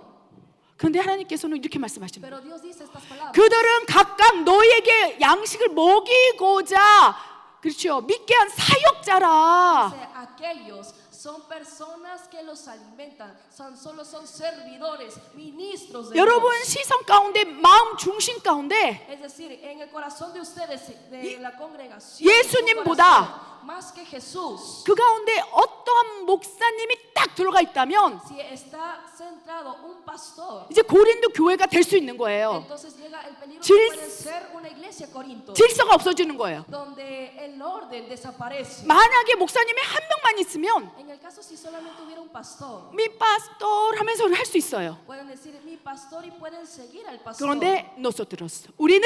그런데 하나님께서는 이렇게 말씀하십니다. Pero Dios dice estas palabras. 그들은 각각 너에게 양식을 먹이고자 그렇죠? 믿게 한 사역자라. Dice, aquellos son personas que los alimentan, solo son servidores, ministros de 여러분 Dios. 시선 가운데 마음 중심 가운데 Es decir, en el corazón de ustedes, de la congregación, 예수님보다 en su corazón, más que Jesús, 그 가운데 어떠한 목사님이 딱 들어가 있다면 si está centrado un pastor, 이제 고린도 교회가 될 수 있는 거예요. entonces llega el peligro 질- que puede ser una iglesia Corinto, 질서가 없어지는 거예요. donde el orden desaparece. 만약에 목사님이 한 명만 있으면 En el caso si solamente hubiera un pastor, 미 파스토 하면서 할 수 있어요. pueden decir mi pastor y pueden seguir al pastor. 그런데 nosotros 우리는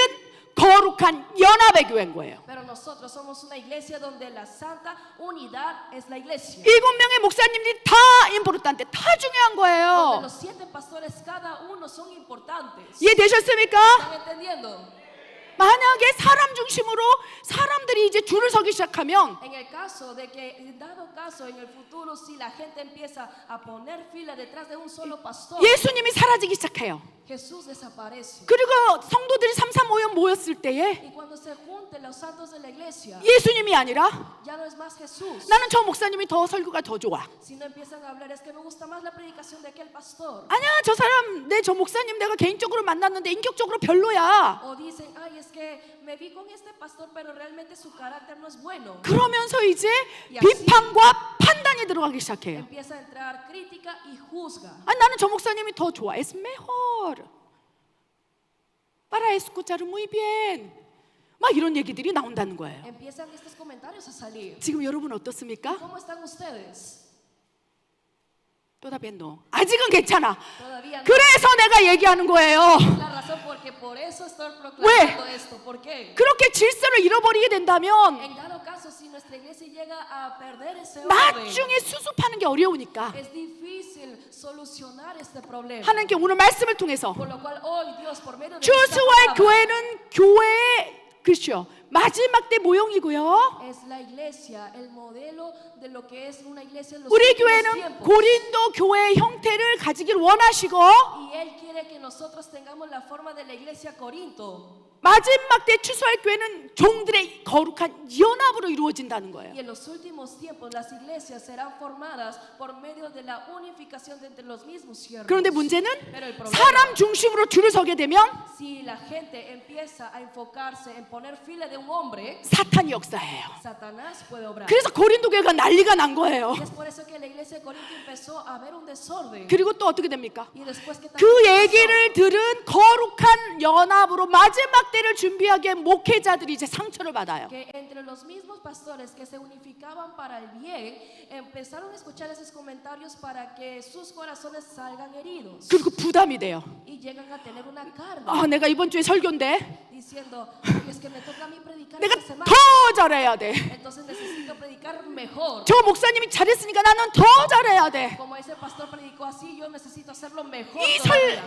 거룩한 연합의 교회인 거예요. Pero nosotros somos una iglesia donde la santa unidad es la iglesia. 7명의 목사님들이 다 임포르탄테 다 중요한 Donde 거예요. los 7 pastores cada uno son importantes. 이해되셨습니까? ¿Están entendiendo? 만약에 사람 중심으로 사람들이 이제 줄을 서기 시작하면 En el caso de que, en dado caso, en el futuro, si la gente empieza a poner fila detrás de un solo pastor, 예수님이 사라지기 시작해요. Jesús desaparece. 그리고 성도들이 335연 모였을 때에 Y cuando se junten los santos de la iglesia, 예수님이 아니라 ya no es más Jesús, 나는 저 목사님이 더 설교가 더 좋아. sino empiezan a hablar, es que me gusta más la predicación de aquel pastor. 아니야 저 사람 저 목사님 내가 개인적으로 만났는데 인격적으로 별로야. O dicen, ay, es que me vi con este pastor, pero realmente su carácter no es bueno. 그러면서 이제 야, 비판과 판단이 들어가기 시작해요. Empieza a entrar crítica y juzga. 아니 나는 저 목사님이 더 좋아. Es mejor. Para escuchar muy bien. 막 이런 얘기들이 나온다는 거예요. Empiezan estos comentarios a salir. 지금 여러분 어떻습니까? ¿Cómo están ustedes? Todavía no. 아직은 괜찮아. Todavía no. 그래서 내가 얘기하는 거예요. La razón porque por eso estoy proclamando esto. ¿Por qué? 그렇게 질서를 잃어버리게 된다면 En dado caso, si nuestra iglesia llega a perder ese orden, 나중에 수습하는 게 어려우니까 es difícil solucionar este problema. 하나님께 오늘 말씀을 통해서 Por lo cual hoy Dios por medio de esta 주수와의 palabra, 교회는 교회의 그렇죠. 마지막 때 모형이고요. es la iglesia, el modelo de lo que es una iglesia en los 우리 últimos 교회는 tiempos. 고린도 교회의 형태를 가지길 원하시고 Y Él quiere que nosotros tengamos la forma de la iglesia Corinto. 마지막 때 추수할 교회는 종들의 거룩한 연합으로 이루어진다는 거예요. Y en los últimos tiempos las iglesias serán formadas por medio de la unificación de entre los mismos siervos. 그런데 문제는 Pero el problema, 사람 중심으로 줄을 서게 되면 si la gente empieza a enfocarse en poner fila de un hombre, 사탄이 역사해요. Satanás puede obrar. 그래서 고린도 교회가 난리가 난 거예요. Y es por eso que la iglesia de Corinto empezó a haber un desorden. 그리고 또 어떻게 됩니까? Y después que 그 también 얘기를 들은 거룩한 연합으로 마지막 때를 준비하기 위해 목회자들이 이제 상처를 받아요. que entre los mismos pastores que se unificaban para el bien empezaron a escuchar esos comentarios para que sus corazones salgan heridos 그리고 부담이 돼요. y llegan a tener una carga 아, 내가 이번 주에 설교인데 diciendo, "Ay, es que me toca a mí predicar 내가 esta semana, 더 잘해야 돼. entonces necesito predicar mejor. 저 목사님이 잘했으니까 나는 더 잘해야 돼. Como ese pastor predicó así, yo necesito hacerlo mejor 이 todavía".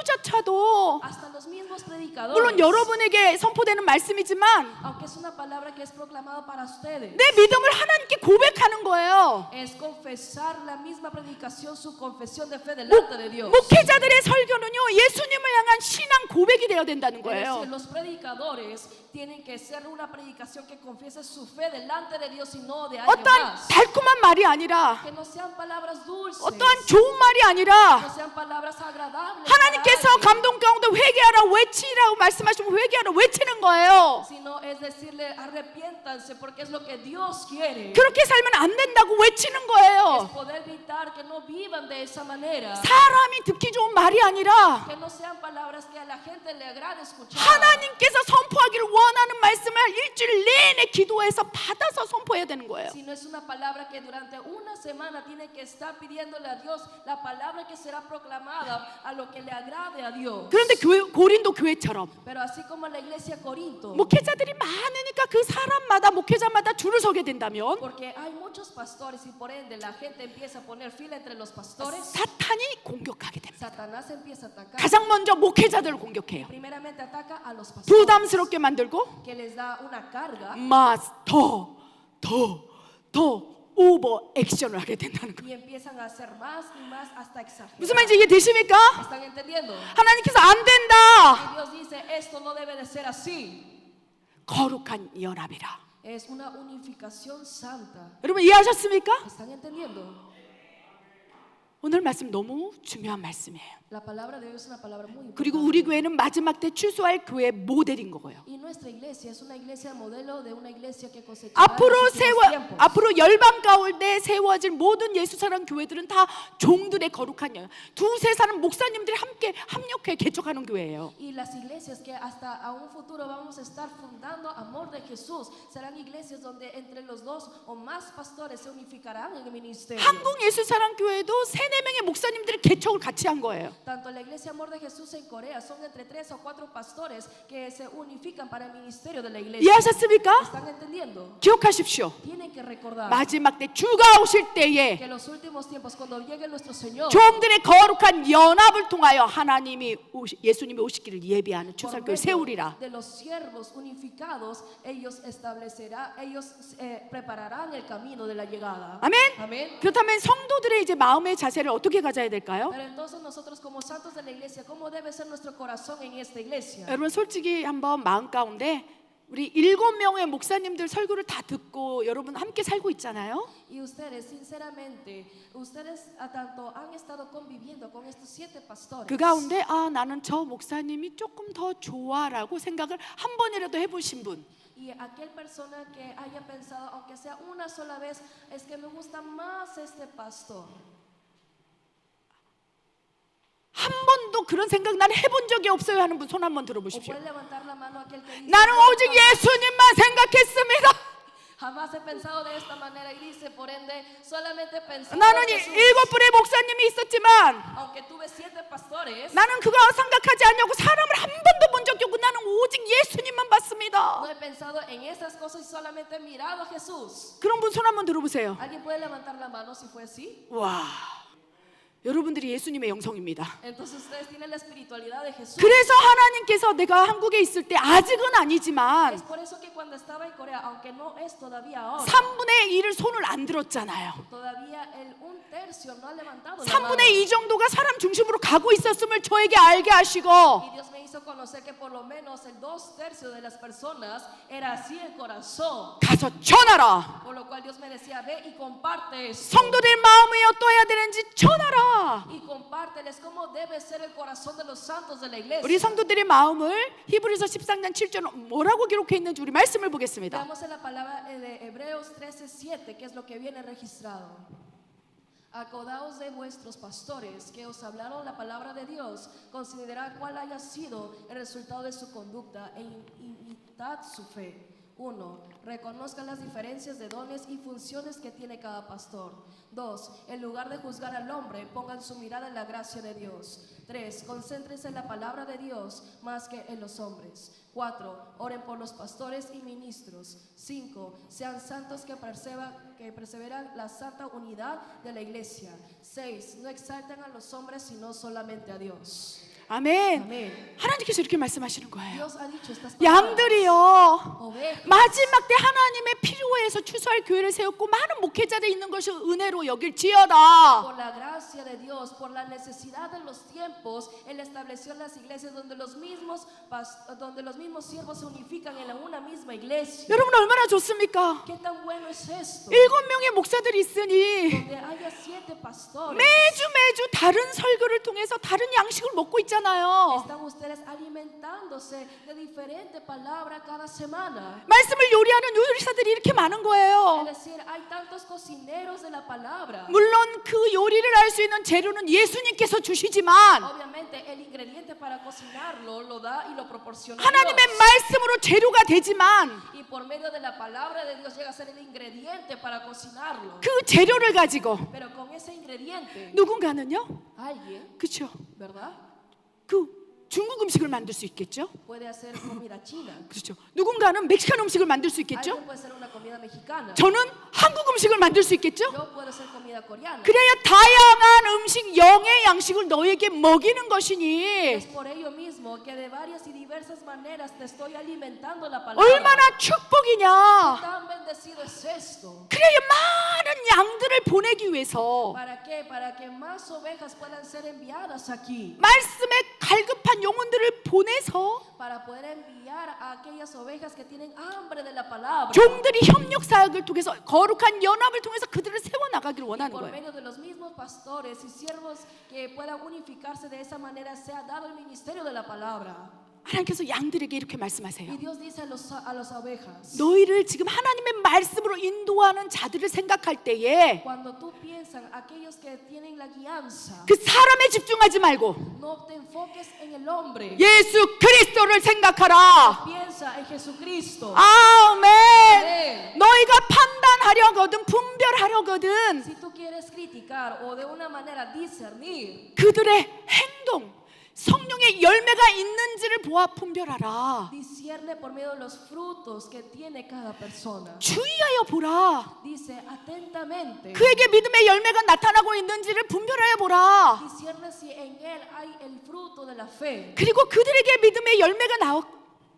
설교자차도 Hasta los mismos predicadores, 물론 여러분에게 선포되는 말씀이지만 aunque es una palabra que es proclamada para ustedes, 내 믿음을 하나님께 고백하는 거예요. es confesar la misma predicación, su confesión de fe delante de Dios. 목회자들의 설교는요 예수님을 향한 신앙 고백이 되어야 된다는 Es 거예요. decir, los predicadores tienen que ser una predicación que confiese su fe delante de Dios y no de alguien 어떠한 más. 달콤한 말이 아니라 Que no sean palabras dulces, 어떠한 좋은 말이 아니라 no sean palabras agradables, 하나님께서 para alguien, 감동 가운데 회개하라 외치라고 말씀하시면 회개하라 외치는 거예요. sino es decirle arrepiéntanse porque es lo que Dios quiere. 그렇게 살면 안 된다고 외치는 Es 거예요. poder evitar que no vivan de esa manera. 사람이 듣기 좋은 말이 아니라 Que no sean palabras que a la gente le agrade escuchar. 하나님께서 선포하기를 원하는 말씀을 일주일 내내 기도해서 받아서 선포해야 가야 되는 거예요. Si no es una palabra que durante una semana tiene que estar pidiéndole a Dios, la palabra que será proclamada a lo que le agrade a Dios. 그런데 고린도 교회처럼 Pero así como en la iglesia Corinto, 목회자들이 많으니까 그 사람마다 목회자마다 줄을 서게 된다면 porque hay muchos pastores y por ende la gente empieza a poner fila entre los pastores, 사탄이 공격하게 됩니다. Satanás empieza a atacar. 가장 먼저 목회자들을 공격해요. Primeramente ataca a los pastores, 부담스럽게 만들고 que les da una carga 더 오버 액션을 하게 된다는 거예요. y empiezan a hacer más y más hasta exagerar. 무슨 말인지 이해되십니까? ¿Están entendiendo? 하나님께서 안 된다. Y Dios dice, esto no debe de ser así. 거룩한 연합이라. Es una unificación santa. 여러분 이해하셨습니까? ¿Están entendiendo? 오늘 말씀 너무 중요한 말씀이에요. La palabra de Dios es una palabra muy 그리고 importante. 우리 교회는 마지막 때 추수할 교회 모델인 거예요. Y nuestra iglesia es una iglesia modelo de una iglesia que cosechará 앞으로 en los últimos tiempos. 앞으로 열방 가운데 세워질 모든 예수 사랑 교회들은 다 종들의 거룩한 연. 두세 사람 목사님들이 함께 합력해 개척하는 교회예요. Y las iglesias que hasta a un futuro vamos a estar fundando Amor de Jesús serán iglesias donde entre los dos o más pastores se unificarán en el ministerio. 한국 예수 사랑 교회도 3-4명의 목사님들이 개척을 같이 한 거예요. Tanto la iglesia Amor de Jesús en Corea son entre 3 o 4 pastores que se unifican para el ministerio de la iglesia. 이해하셨습니까? ¿Están entendiendo? 기억하십시오. Tienen que recordar 마지막 때 주가 오실 때에 que en los últimos tiempos cuando llegue nuestro Señor, 종들의 거룩한 연합을 통하여 하나님이 예수님이 오시기를 예비하는 por 추수할교회 medio 세우리라. de los siervos unificados, ellos prepararán el camino de la llegada. 아멘. Amén. 그렇다면 성도들의 이제 마음의 자세를 어떻게 가져야 될까요? Pero entonces nosotros como santos de la iglesia, ¿cómo debe ser nuestro corazón en esta iglesia? 여러분 솔직히 한번 마음 가운데 우리 7명의 목사님들 설교를 다 듣고 여러분 함께 살고 있잖아요. Y ustedes, sinceramente, ustedes tanto han estado conviviendo con estos 7 pastores. 그 가운데 나는 저 목사님이 조금 더 좋아라고 생각을 한 번이라도 해보신 분. Y aquel persona que haya pensado, aunque sea una sola vez, es que me gusta más este pastor. 한 번도 그런 생각 난 해본 적이 없어요 하는 분 손 한번 O 들어보십시오. puede levantar la mano aquel que dice, 나는 오직 예수님만 생각했습니다. jamás he pensado de esta manera y dice, por ende, solamente pensé 나는 en Jesús. 7분의 목사님이 있었지만 Aunque tuve 7 pastores, 나는 그거 생각하지 않냐고 사람을 한 번도 본 적이 없고 나는 오직 예수님만 봤습니다. no he pensado en esas cosas y solamente he mirado a Jesús. 그런 분 손 한번 들어보세요. ¿Alguien puede levantar la mano si fue así? 와, 여러분들이 예수님의 영성입니다. Entonces ustedes tienen la espiritualidad de Jesús. 그래서 하나님께서 내가 한국에 있을 때 아직은 Es 아니지만 por eso que cuando estaba en Corea, aunque no es todavía ahora, 3분의 1을 손을 안 들었잖아요. todavía el 1/3 no ha levantado la mano. 3분의 2 정도가 사람 중심으로 가고 있었음을 저에게 알게 하시고 Y Dios me hizo conocer que por lo menos el 2/3 de las personas era así el corazón. 가서 전하라. Por lo cual Dios me decía, ve y comparte esto. 성도들 마음이 어떠해야 되는지 전하라. Y compárteles cómo debe ser el corazón de los santos de la iglesia. 우리 성도들의 마음을 히브리서 13장 7절 뭐라고 기록해 있는지 우리 말씀을 보겠습니다. Veamos en la palabra de Hebreos 13:7, que es lo que viene registrado. Acordaos de vuestros pastores que os hablaron la palabra de Dios, considerad cuál haya sido el resultado de su conducta e imitad su fe. 1. Reconozcan las diferencias de dones y funciones que tiene cada pastor. 2. En lugar de juzgar al hombre, pongan su mirada en la gracia de Dios. 3. Concéntrense en la palabra de Dios más que en los hombres. 4. Oren por los pastores y ministros. 5. Sean santos que perseveran la santa unidad de la iglesia. 6. No exalten a los hombres sino solamente a Dios. 아멘. 아멘. 하나님께서 이렇게 말씀하시는 거예요. Dios ha dicho estas palabras. 양들이요 Ovejas. 마지막 때 하나님의 필요해서 추수할 교회를 세웠고 많은 목회자들이 있는 것을 은혜로 여길지어다. Por la gracia de Dios, por la necesidad de los tiempos, Él estableció las iglesias donde los mismos siervos se unifican en una misma iglesia. 여러분 얼마나 좋습니까? ¿Qué tan bueno es esto? 7명의 목사들이 있으니 Donde haya 7 pastores 매주 다른 설교를 통해서 다른 양식을 먹고 있잖아요. 있잖아요. Están ustedes alimentándose de diferente palabra cada semana. 말씀을 요리하는 요리사들이 이렇게 많은 거예요. Es decir, hay tantos cocineros de la palabra. 물론 그 요리를 할 수 있는 재료는 예수님께서 주시지만 Obviamente el ingrediente para cocinarlo lo da y lo proporciona 하나님의 Dios. 말씀으로 재료가 되지만 Y por medio de la palabra de Dios llega a ser el ingrediente para cocinarlo. 그 재료를 가지고 Pero con ese ingrediente, 누군가는요, alguien, 그렇죠? ¿verdad? 그 중국 음식을 만들 수 있겠죠? Puede hacer comida china. 그렇죠. 누군가는 멕시칸 음식을 만들 수 있겠죠? Alguien puede hacer una comida mexicana. 저는 한국 음식을 만들 수 있겠죠? Yo puedo hacer comida coreana. 그래야 다양한 음식, 영의 양식을 너에게 먹이는 것이니 Es por ello mismo que de varias y diversas maneras te estoy alimentando la palabra. 얼마나 축복이냐. Tan bendecido es esto. 그래야 많은 양들을 보내기 위해서 ¿Para qué? Para que más ovejas puedan ser enviadas aquí. 말씀에 갈급한 영혼들을 보내서 Para poder enviar a aquellas ovejas que tienen hambre de la palabra. 종들이 협력 사역을 통해서 거룩한 연합을 통해서 그들을 세워 나가기를 원하는 Por 거예요. medio de los mismos pastores y siervos que puedan unificarse de esa manera se ha dado el ministerio de la palabra. 하나님께서 양들에게 이렇게 말씀하세요. Y Dios dice a las ovejas, 너희를 지금 하나님의 말씀으로 인도하는 자들을 생각할 때에 cuando tú piensas aquellos que tienen la guianza, 그 사람에 집중하지 말고 no te enfoques en el hombre. 예수 그리스도를 생각하라. Piensa en Jesucristo. 아멘. Amén. 너희가 판단하려거든 분별하려거든 Si tú quieres criticar o de una manera discernir, 그들의 행동 성령의 열매가 있는지를 보아 분별하라. discierne por medio de los frutos que tiene cada persona. 주의하여 보라. Dice atentamente. 그에게 믿음의 열매가 나타나고 있는지를 분별하여 보라. Discierne si en él hay el fruto de la fe. 그리고 그들에게 믿음의 열매가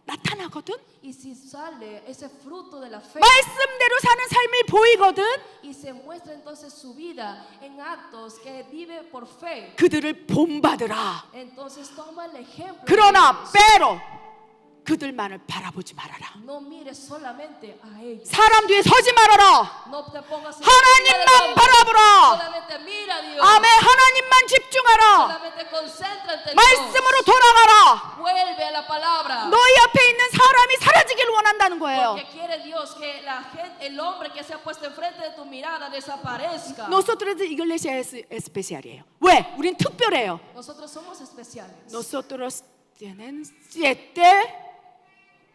나타나거든 Y si sale ese fruto de la fe 말씀대로 사는 삶이 보이거든 y se muestra entonces su vida en actos que vive por fe, 그들을 본받으라. entonces toma el ejemplo. 그러나 de ellos. 빼로 그들만을 바라보지 말아라. No mires solamente a ellos. 사람 뒤에 서지 말아라. No te pongas en 하나님만 el hombre. 바라보라. Solamente mira a Dios. 아멘. 하나님만 집중하라. Solamente concéntrate en 말씀으로 Dios. 돌아가라. Vuelve a la palabra. 너희 앞에 있는 사람이 사라지기를 원한다는 거예요. Porque quiere Dios que la gente, el hombre que se ha puesto enfrente de tu mirada desaparezca. Nosotros iglesia es especial이에요. 왜? 우린 특별해요. Nosotros somos especiales. Nosotros tienen 7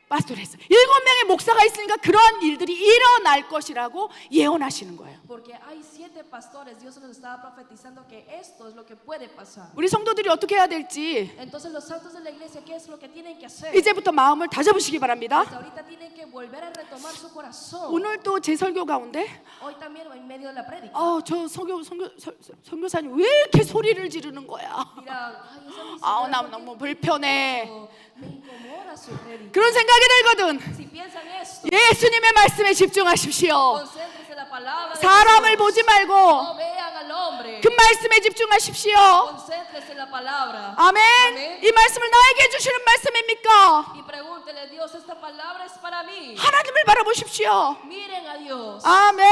pastores. 7명의 목사가 있으니까 그런 일들이 일어날 것이라고 예언하시는 거예요. Porque hay 7 pastores. Dios nos estaba profetizando que esto es lo que puede pasar. 우리 성도들이 어떻게 해야 될지 Entonces los santos de la iglesia, ¿qué es lo que tienen que hacer? 이제부터 마음을 다잡으시기 바랍니다. Desde ahorita tienen que volver a retomar su corazón. 오늘 또 제 설교 가운데 Hoy también en medio de la prédica. 저 선교사님 왜 이렇게 소리를 지르는 거야? Dirán, ay, esa 나 misionera, 너무 불편해. me incomoda su prédica. 그런 생각이 들거든. Si piensan esto, 예수님의 말씀에 집중하십시오. concéntrense en la palabra de 사람을 Dios. 보지 말고 No vean al hombre. 그 말씀에 집중하십시오. Concéntrense en la palabra. 아멘. 아멘. 이 말씀을 나에게 주시는 말씀입니까? Y pregúntele, Dios, esta palabra es para mí. 하나님을 바라보십시오. Miren a Dios. 아멘.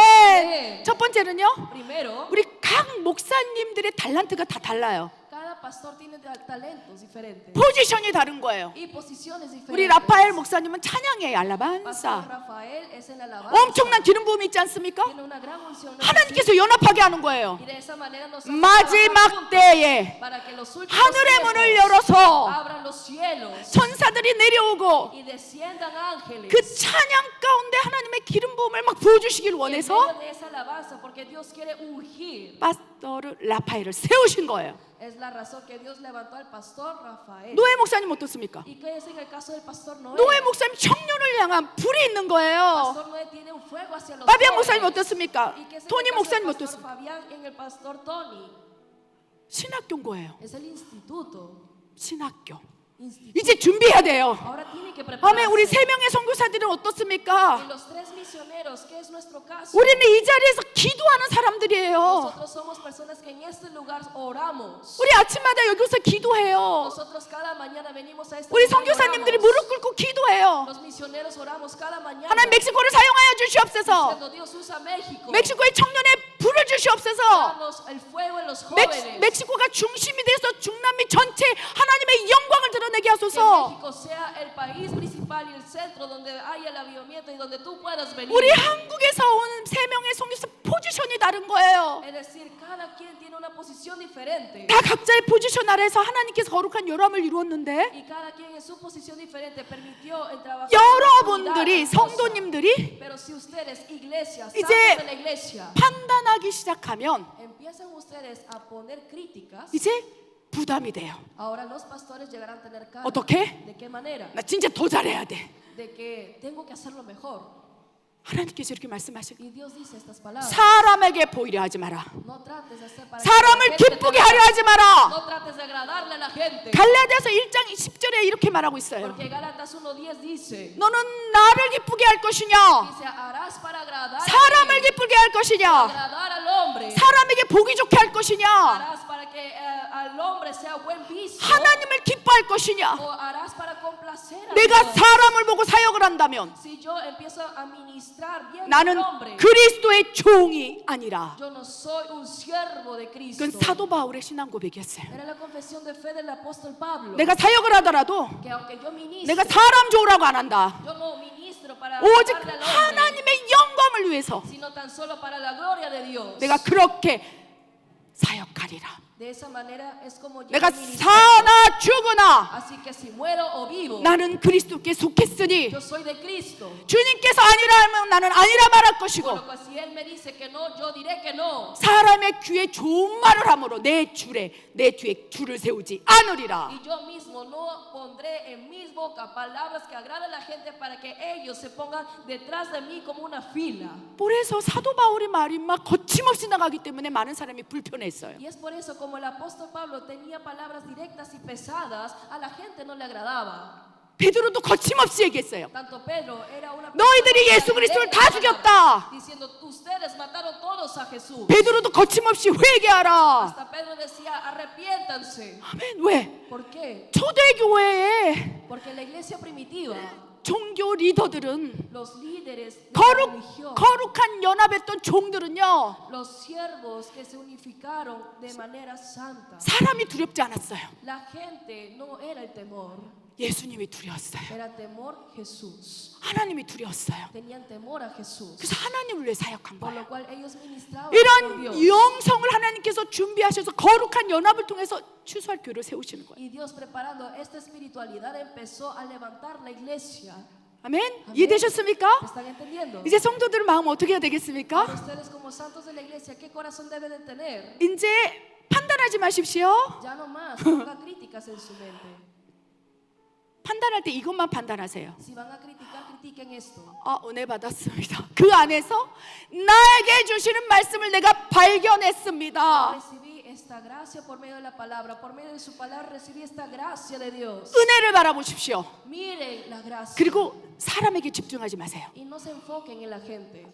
네. 첫 번째는요. Primero, 우리 각 목사님들의 달란트가 다 달라요. cada pastor tiene talentos diferentes 포지션이 다른 거예요. y posiciones diferentes. 우리 라파엘 목사님은 찬양의 Pastor 알라반사. Rafael es en alabanza. 엄청난 기름 부음이 있지 않습니까? Tiene una gran unción. 하나님께서 연합하게 하는 거예요. Y de esa manera nos hace 마지막 trabajar juntos 때에 para que los últimos 하늘의 문을 tiempos 열어서 abran los cielos 천사들이 내려오고 y desciendan ángeles. 그 찬양 가운데 하나님의 기름 부음을 막 부어주시길 En 원해서 medio de esa alabanza, porque Dios quiere ungir. 파스터를 라파엘을 세우신 거예요. Es la razón que Dios levantó al pastor Rafael. 노예 목사님 어떻습니까? ¿Y qué es en el caso del pastor Noé? 노예 목사님 청년을 향한 불이 있는 거예요. Pastor Noé tiene un fuego hacia los 파비안 jóvenes. 목사님 어떻습니까? ¿Y qué es en 토니 el caso 목사님 del pastor 어떻습니까? Fabián en el pastor Tony? 신학교인 거예요. Es el instituto. 신학교. Instituto. 이제 준비해야 돼요. Ahora tiene que 아멘. prepararse. 우리 3명의 선교사들은 Y 어떻습니까? los 3 misioneros, ¿qué es nuestro caso? 우리는 이 자리에서 기도하는 사람들이에요. Nosotros somos personas que en este lugar oramos. 우리 아침마다 여기서 기도해요. Nosotros cada mañana venimos a este 우리 lugar y 선교사님들이 oramos. 무릎 꿇고 기도해요. Los misioneros oramos cada mañana. 하나님 멕시코를 사용하여 주시옵소서. Diciendo, Dios usa México. 멕시코의 청년의 불을 주시옵소서. Danos el fuego en los jóvenes. 멕시코가 중심이 돼서 중남미 전체 하나님의 영광을 드러내게 Que 하소서. México sea el país principal y el centro donde haya el avivamiento y donde tú puedas venir. 우리 한국에서 온 세 명의 선교사 포지션이 다른 거예요. Es decir, cada quien tiene una posición diferente. 다 각자의 포지션 아래서 하나님께서 거룩한 열함을 이루었는데 Y cada quien en su posición diferente permitió el trabajo. 여러분들이 성도님들이 Pero si ustedes, iglesias, 이제 santos de la iglesia, 판단하기 시작하면 empiezan ustedes a poner críticas, 이제 부담이 돼요. ahora los pastores llegarán a tener carga. 어떻게? ¿De qué manera? 나 진짜 더 잘해야 돼. De que tengo que hacerlo mejor. 하나님께서 이렇게 말씀하시고 Y Dios dice estas palabras. 사람에게 보이려 하지 마라. No trates de hacer para que 사람을 la gente 기쁘게 te 하려 vea. 하지 마라. No trates de agradarle a la gente. 갈라디아서 1장 10절에 이렇게 말하고 있어요. Porque Gálatas 1:10 dice, 너는 나를 기쁘게 할 것이냐 dice, harás para agradar 사람을 기쁘게 할 것이냐 agradar al hombre. 사람에게 보기 좋게 할 것이냐 Harás para que al hombre sea buen visto. 하나님을 기뻐할 것이냐. O harás para complacer a 내가 Dios. 사람을 보고 사역을 한다면 Si yo empiezo a ministrar bien al 나는 hombre, 그리스도의 종이 아니라. yo no soy un siervo de Cristo. 그건 사도 바울의 신앙 고백이었어요. Era la confesión de fe del apóstol Pablo. 내가 사역을 하더라도 Que aunque yo ministro, 내가 사람 좋으라고 안 한다. yo no ministro para 오직 agradarle al hombre, 하나님의 영광을 위해서 sino tan solo para la gloria de Dios. 내가 그렇게 사역하리라. De esa manera es como yo 내가 ministro. 사나 죽으나 Así que si muero o vivo, 나는 그리스도께 속했으니 yo soy de Cristo. 주님께서 아니라 하면 나는 아니라 말할 Por 것이고 lo cual si Él me dice que no, yo diré que no. 사람의 귀에 좋은 말을 함으로 내 뒤에 줄을 세우지 않으리라. Y yo mismo no pondré en mis bocas palabras que agraden a la gente para que ellos se pongan detrás de mí como una fila. 그래서 사도 바울의 말이 막 거침없이 나가기 때문에 많은 사람이 불편했어요. Y es por eso como el apóstol Pablo tenía palabras directas y pesadas, a la gente no le agradaba. 베드로도 거침없이 얘기했어요. Tanto Pedro era una 너희들이 persona 예수 그리스도를 directa, 다 죽였다. diciendo, ustedes mataron todos a Jesús. 베드로도 거침없이 회개하라. Hasta Pedro decía, arrepiéntanse. 아멘. 왜? ¿Por qué? 초대교회에 Porque en la iglesia primitiva, 종교 리더들은 los líderes de la religión, 거룩한 연합했던 종들은요 los siervos que se unificaron de manera santa, 사람이 두렵지 않았어요. la gente no era el temor, 예수님이 두려웠어요. era temor Jesús. 하나님이 두려웠어요. Tenían temor a Jesús. 그래서 하나님을 위해 사역한 Por 거예요. lo cual ellos ministraban por 이런 Dios. 영성을 하나님께서 준비하셔서 거룩한 연합을 통해서 추수할 교회를 세우시는 거예요. Y Dios preparando esta espiritualidad empezó a levantar la iglesia. 아멘. 이해되셨습니까? ¿Están entendiendo? 이제 성도들 마음 어떻게 해야 되겠습니까? Ahora ustedes como santos de la iglesia, ¿qué corazón deben de tener? 이제 판단하지 마십시오. Ya no más, ponga críticas en su mente. 판단할 때 이것만 판단하세요. Si van a criticar, critiquen esto. 은혜 받았습니다. 그 안에서 나에게 주시는 말씀을 내가 발견했습니다. Recibí esta gracia por medio de la palabra. Por medio de su palabra recibí esta gracia de Dios. 은혜를 바라보십시오. Miren la gracia. 그리고 사람에게 집중하지 마세요. Y no se enfoquen en la gente.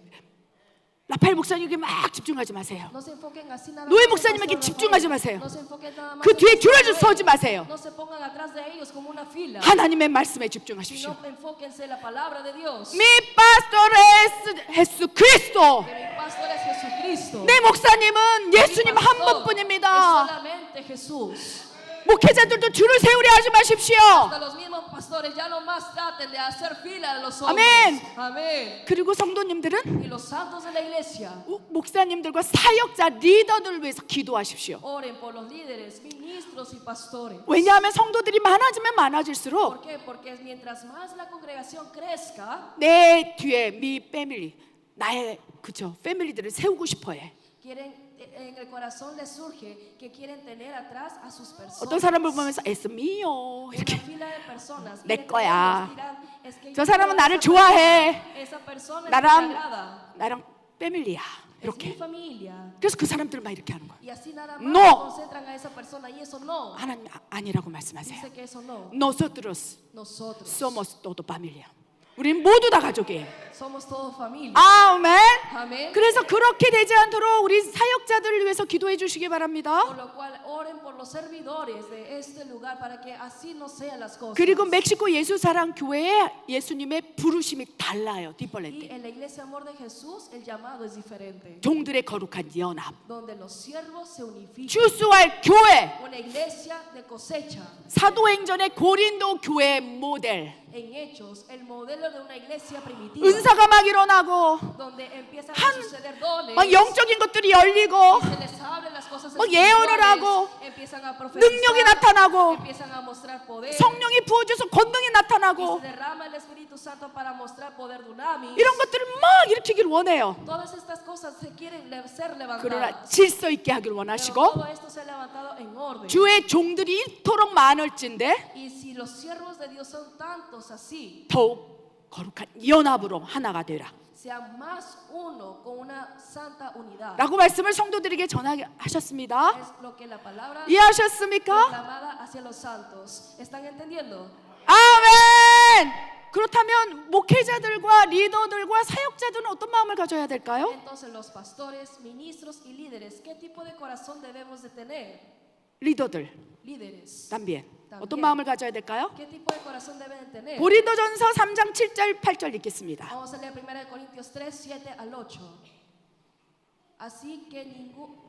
라파엘 목사님에게 막 집중하지 마세요. No se enfoquen así nada 노예 más en 목사님에게 Pastor 집중하지 Rafael. 마세요. No se enfoquen nada más 그 en 뒤에 Pastor 줄을 Rafael. 서지 마세요. No se pongan atrás de ellos como una fila. 하나님의 말씀에 집중하십시오. Sino enfóquense en la palabra de Dios. Mi pastor es Jesucristo. Que mi pastor es Jesucristo. 내 목사님은 Mi 예수님 한 pastor es 분뿐입니다. solamente Jesús. 목회자들도 줄을 세우려 하지 마십시오. Hasta los mismos pastores ya no más traten de hacer fila a los hombres. Amén. Amén. 그리고 성도님들은 Y los santos de la iglesia, 목사님들과 사역자 리더들을 위해서 기도하십시오. oren por los líderes, ministros y pastores. 왜냐하면 성도들이 많아지면 많아질수록 ¿Por qué? Porque mientras más la congregación crezca, 내 뒤에 미 패밀리 나의 그죠 패밀리들을 세우고 싶어해. quieren en el corazón les surge que quieren tener atrás a sus personas. 어떤 사람을 보면서 es mío Una 이렇게 fila de personas. 내 quieren 거야. tenerlos, dirán, es que 저 yo 사람은 quiero 나를 esa 좋아해. persona, esa persona es que me agrada. 나랑 패밀리야 Es mi 이렇게. familia. 그래서 그 사람들만 이렇게 하는 거야. Y así nada más No. concentran a esa persona y eso no. 하나님 아니라고 말씀하세요. Dice que eso no. Nosotros Nosotros somos todo familia. 우린 모두 다 가족이에요. somos todos familia. 아멘. Amén. 그래서 그렇게 되지 않도록 우리 사역자들을 위해서 기도해 주시기 바랍니다. Por lo cual oren por los servidores de este lugar para que así no sean las cosas. 그리고 멕시코 예수사랑 교회에 예수님의 부르심이 달라요. Y 디폴레테. en la iglesia Amor de Jesús el llamado es diferente, 종들의 거룩한 연합. donde los siervos se unifican. 주수할 교회. Una iglesia de cosecha. 사도행전의 고린도 교회 모델. En Hechos, el modelo de una iglesia primitiva, 은사가 막 일어나고 donde empiezan a suceder dones, 막 영적인 것들이 열리고 se les abren las cosas 막 예언을 하고 espirituales, empiezan a profetizar, 능력이 나타나고 empiezan a mostrar poder, 성령이 부어줘서 권능이 y 나타나고 se derrama el Espíritu Santo para mostrar poder dunamis. 이런 것들을 막 일으키길 원해요. Todas estas cosas se quieren ser 그러나 levantadas, 질서 있게 하길 pero 원하시고 todo esto se ha levantado en orden. 주의 종들이 이토록 많을진데 Y si los siervos de Dios son tantos así, 더욱 거룩한 연합으로 하나가 되라 sean más uno con una santa unidad. 라고 말씀을 성도들에게 전하셨습니다. Es lo que la palabra 이해하셨습니까? proclamada hacia los santos. ¿Están entendiendo? 아멘. 그렇다면 목회자들과 리더들과 사역자들은 어떤 마음을 가져야 될까요? Entonces los pastores, ministros y líderes, ¿qué tipo de corazón debemos de tener? 리더들 Líderes. también 어떤 마음을 가져야 될까요? ¿Qué tipo de corazón deben de tener? 고린도전서 3장 7절 8절 읽겠습니다. Vamos a leer 1 Corintios 3, 7 al 8. Así que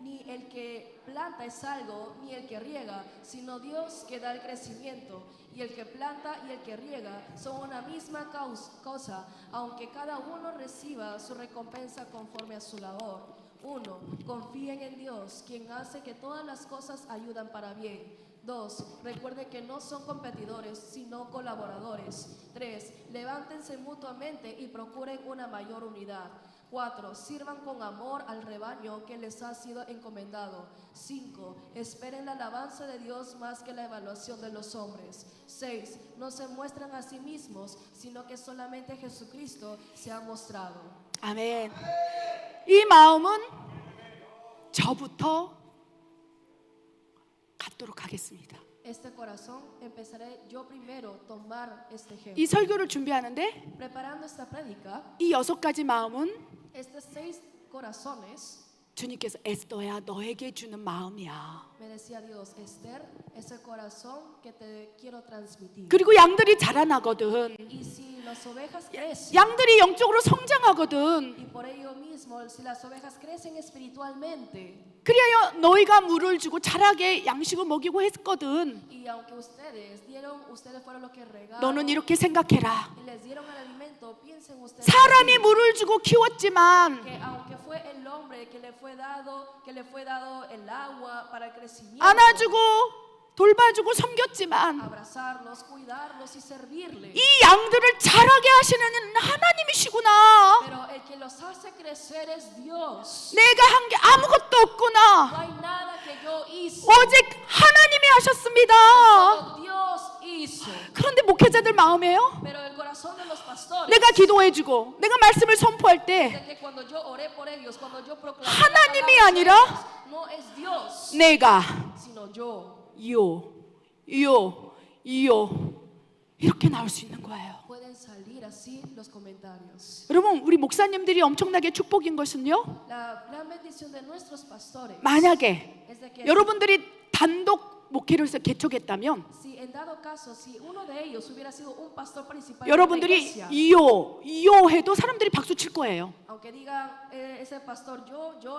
ni el que planta es algo, ni el que riega, sino Dios que da el crecimiento. Y el que planta y el que riega son una misma cosa, aunque cada uno reciba su recompensa conforme a su labor. 1. Confíen en Dios, quien hace que todas las cosas ayudan para bien. 2. Recuerden que no son competidores, sino colaboradores. 3. Levántense mutuamente y procuren una mayor unidad. 4. Sirvan con amor al rebaño que les ha sido encomendado. 5. Esperen la alabanza de Dios más que la evaluación de los hombres. 6. No se muestran a sí mismos, sino que solamente Jesucristo se ha mostrado. 아멘. 이 마음은 저부터 갖도록 하겠습니다. Este corazón empezaré yo primero tomar este ejemplo. 이 설교를 준비하는데 Preparando esta prédica, 이 6가지 마음은 estos 6 corazones, 주님께서 에스더야 너에게 주는 마음이야. me decía Dios, Esther, es el corazón que te quiero transmitir. 그리고 양들이 자라나거든. Y si las ovejas crecen, 양들이 영적으로 성장하거든. y por ello mismo, si las ovejas crecen espiritualmente, 그리하여 너희가 물을 주고 자라게 양식을 먹이고 했거든. y aunque ustedes fueron los que regaron 너는 이렇게 생각해라. y les dieron el alimento, piensen ustedes 사람이 así, 물을 주고 키웠지만 que aunque fue el hombre que le fue dado el agua para el crecimiento, 안아주고 돌봐주고 섬겼지만 abrazarlos, cuidarlos y servirles. 이 양들을 자라게 하시는 하나님이시구나. Pero el que los hace crecer es Dios. 내가 한 게 아무것도 No 없구나. hay nada que yo hice. 오직 하나님이 하셨습니다. Todo Dios hizo. 그런데 목회자들 마음에요. Pero el corazón de los pastores, 내가 기도해주고 내가 말씀을 선포할 때 de que cuando yo oré por ellos, cuando yo proclamé 하나님이 la palabra de 아니라 ellos, no es Dios, 내가 sino yo. 이렇게 나올 수 있는 거예요. Pueden salir así los comentarios. 여러분 우리 목사님들이 엄청나게 축복인 것은요. La gran bendición de nuestros pastores 만약에 es de que 여러분들이 단독 목회를 해서 개척했다면 si en dado caso, si uno de ellos hubiera sido un pastor principal de una 여러분들이 iglesia, 이요 해도 사람들이 박수 칠 거예요. aunque digan ese pastor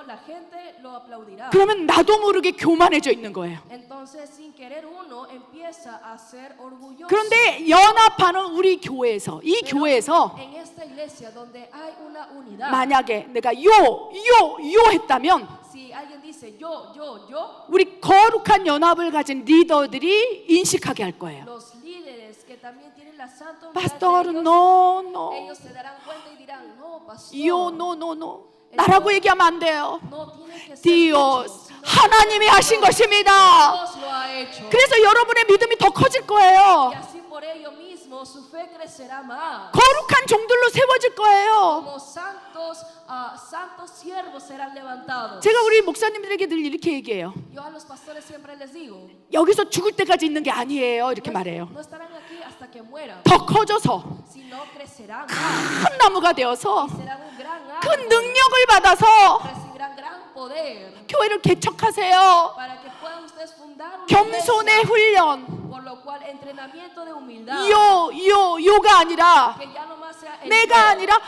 la gente lo aplaudirá. 그러면 나도 모르게 교만해져 있는 거예요. Entonces sin querer uno empieza a ser orgulloso. 그런데 연합하는 우리 교회에서 이 Pero 교회에서 en esta iglesia donde hay una unidad, 만약에 내가 요 했다면 si alguien dice yo, 우리 거룩한 연합을 가진 리더들이 인식하게 할 거예요. los líderes que también tienen la santa unidad 파스터, de ellos, no. ellos se darán cuenta y dirán no, pastor, no. 나라고 얘기하면 안 돼요. no tiene que ser 디오스, dicho, sino 하나님이 하신 것입니다. Dios lo ha hecho. 그래서 여러분의 믿음이 더 커질 거예요. Y así por ello mismo su fe crecerá más. 거룩한 종들로 세워질 거예요. Como santos siervos serán levantados. 제가 우리 목사님들에게 늘 이렇게 얘기해요. Yo a los pastores siempre les digo, 여기서 죽을 때까지 있는 게 아니에요. 이렇게 말해요. no estarán aquí hasta que mueran, 더 커져서 sino crecerán más. 큰 나무가 되어서 Serán un gran 큰 árbol, 능력을 받아서 recibirán gran poder 교회를 개척하세요. para que puedan ustedes fundar 겸손의 훈련, por lo cual entrenamiento de humildad, 요가 아니라 que ya no más sea el 내가 yo. 아니라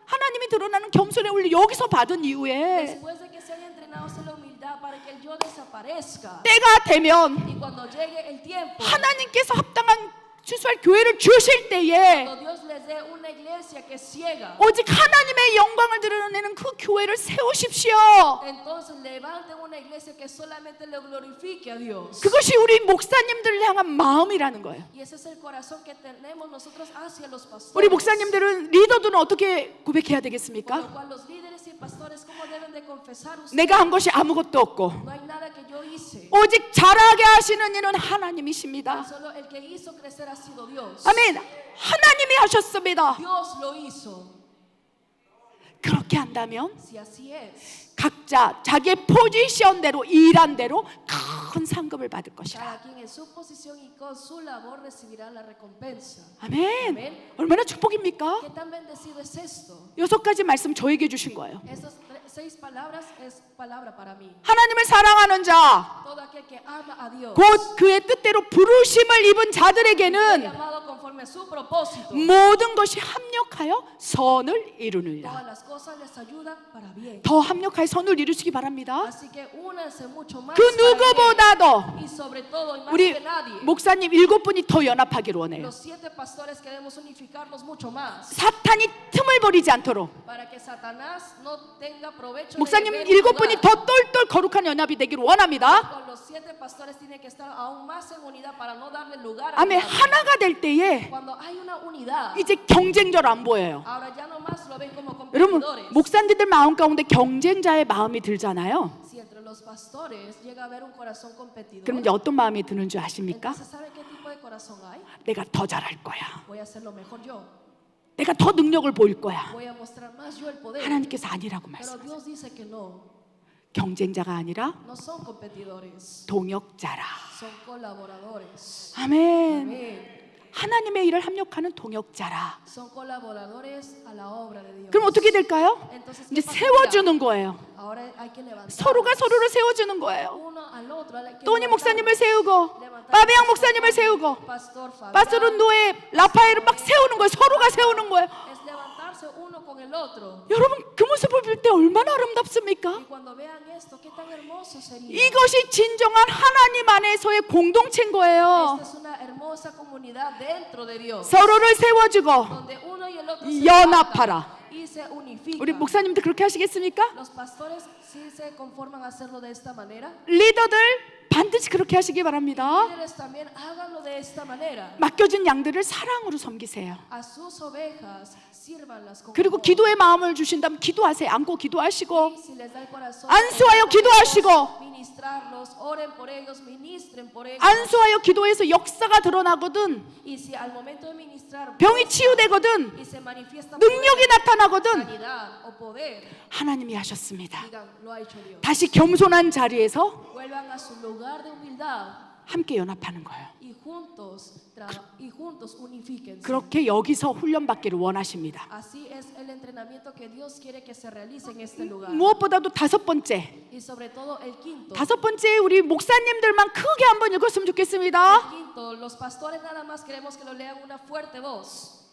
하나님이 드러나는 겸손의 훈련 여기서 받은 이후에 Después de que se haya entrenado en la humildad para que el yo desaparezca, 때가 되면 y cuando llegue el tiempo, 하나님께서 합당한 주수할 교회를 주실 때에 cuando Dios les dé una iglesia que es ciega, 오직 하나님의 영광을 드러내는 그 교회를 세우십시오. entonces levanten una iglesia que solamente le glorifique a Dios. 그것이 우리 목사님들을 향한 마음이라는 거예요. Y ese es el corazón que tenemos nosotros hacia los pastores. 우리 목사님들은 리더들은 어떻게 고백해야 Por 되겠습니까? lo cual los líderes y pastores, ¿cómo deben de confesar ustedes? 내가 한 것이 아무것도 없고 No hay nada que yo hice. 오직 자라게 하시는 이는 하나님이십니다. Solo el que hizo crecer ha sido Dios. 아멘. 하나님이 하셨습니다. Dios lo hizo. 그렇게 한다면 Si así es, 각자 자기의 포지션대로 일한 대로 큰 상급을 받을 것이라. cada quien en su posición y con su labor recibirá la recompensa. 아멘. 아멘. 얼마나 축복입니까? ¿Qué tan bendecido es esto? 6가지 말씀 저에게 주신 거예요. Esas 6 palabras es palabra para mí. 하나님을 사랑하는 자, Todo aquel que ama a Dios, 곧 그의 뜻대로 부르심을 입은 자들에게는 llamado conforme a su propósito, 모든 것이 합력하여 선을 이루느니라. todas las cosas les ayudan para bien. 더 합력하여 선을 이루시기 바랍니다. Así que únanse mucho más 그 para bien. 누구보다도 Y sobre todo y más 우리 que nadie, 목사님 7분이 더 연합하기를 원해요. los 7 pastores queremos unificarnos mucho más 사탄이 틈을 버리지 않도록 para que Satanás no tenga provecho 목사님 de 7분이 더 똘똘 거룩한 연합이 되기를 원합니다. con los 7 pastores tienen que estar aún más en unidad para no darle lugar a 아멘. nadie. 하나가 될 때에 Cuando hay una unidad, 이제 경쟁자로 안 보여요. ahora ya no más lo ven como 여러분 competidores. 목사님들 마음 가운데 경쟁자의 마음이 들잖아요. Si entre los pastores llega a haber un corazón competidor, 그럼 이제 어떤 마음이 드는 줄 아십니까? entonces ¿sabe qué tipo de corazón hay? 내가 더 잘할 거야. Voy a hacerlo mejor yo. 내가 더 능력을 보일 거야. Voy a mostrar más yo el poder. 하나님께서 아니라고 Pero 말씀하세요. Dios dice que no. 경쟁자가 아니라 No son competidores. 동역자라. Son colaboradores. 아멘. Amén. 하나님의 일을 합력하는 동역자라. Son colaboradores a la obra de Dios. 그럼 어떻게 될까요? Entonces, 이제 ¿qué pasaría? 세워주는 거예요. Ahora hay que levantar. 서로가 서로를 세워주는 거예요. Uno al otro. Hay que 또니 levantarnos. 목사님을 세우고 Levantar 바비앙 목사님을 세우고 Pastor Fabián. 바스론 노예 라파엘을 막 세우는 거예요. 서로가 세우는 거예요. Es levantarse uno con el otro. 여러분 그 모습을 볼 때 얼마나 Y 아름답습니까? cuando vean esto, qué tan hermoso sería. 이것이 진정한 하나님 안에서의 공동체인 거예요. Esta es una hermosa comunidad dentro de Dios. 서로를 세워주고 Donde uno y el otro se 연합하라. levantan y se unifican. 우리 목사님들 그렇게 하시겠습니까? Los pastores sí se conforman a hacerlo de esta manera. 리더들 반드시 그렇게 하시기 바랍니다. Líderes también háganlo de esta manera. 맡겨진 양들을 사랑으로 섬기세요. A sus ovejas sírvanlas con 그리고 amor. 기도의 마음을 주신다면 기도하세요. 안고 기도하시고 Y si les da el corazón, 안수하여 기도하시고 ministrarlos, oren por ellos, ministren por ellos. 안수하여 기도해서 역사가 드러나거든 Y si al momento de ministrar 병이 치유되거든 y se manifiesta 능력이 나타나거든 sanidad o poder, 하나님이 하셨습니다. digan, lo ha hecho Dios. 다시 겸손한 자리에서 Vuelvan a su lugar de humildad 함께 연합하는 거예요. y juntos unifíquense. 그렇게 여기서 훈련받기를 원하십니다. Así es el entrenamiento que Dios quiere que se realice en este lugar. 무엇보다도 5번째, Y sobre todo el quinto. 5번째 우리 목사님들만 크게 한번 읽었으면 좋겠습니다. El quinto, los pastores nada más queremos que lo lean una fuerte voz.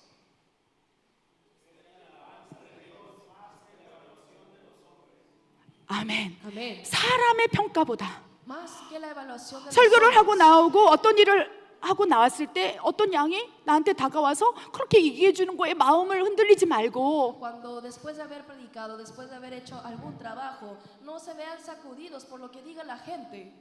아멘. Amén. 사람의 평가보다 Más que la evaluación de los 설교를 하고 hombres. 나오고 어떤 일을 하고 나왔을 때 어떤 양이 나한테 다가와서 그렇게 얘기해 주는 거에 마음을 흔들리지 말고 Cuando después de haber predicado, después de haber hecho algún trabajo, no se vean sacudidos por lo que diga la gente,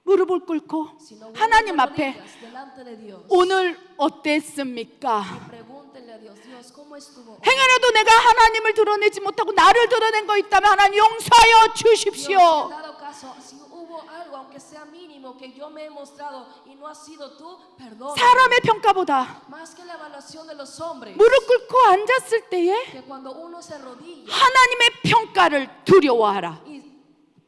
무릎을 꿇고 sino 하나님 vuelvan 앞에 rodillas delante de Dios 오늘 어땠습니까? y pregúntenle a Dios, Dios, ¿cómo estuvo hoy? 행여라도 내가 하나님을 드러내지 못하고 나를 드러낸 거 있다면 하나님 용서하여 Dios, si en 주십시오. dado caso, si hubo algo, aunque sea mínimo, que yo me he mostrado y no has sido tú, perdón. 사람의 평가보다 Más que la evaluación de los hombres, 무릎 꿇고 앉았을 때에 que cuando uno se arrodilla 하나님의 평가를 두려워하라 y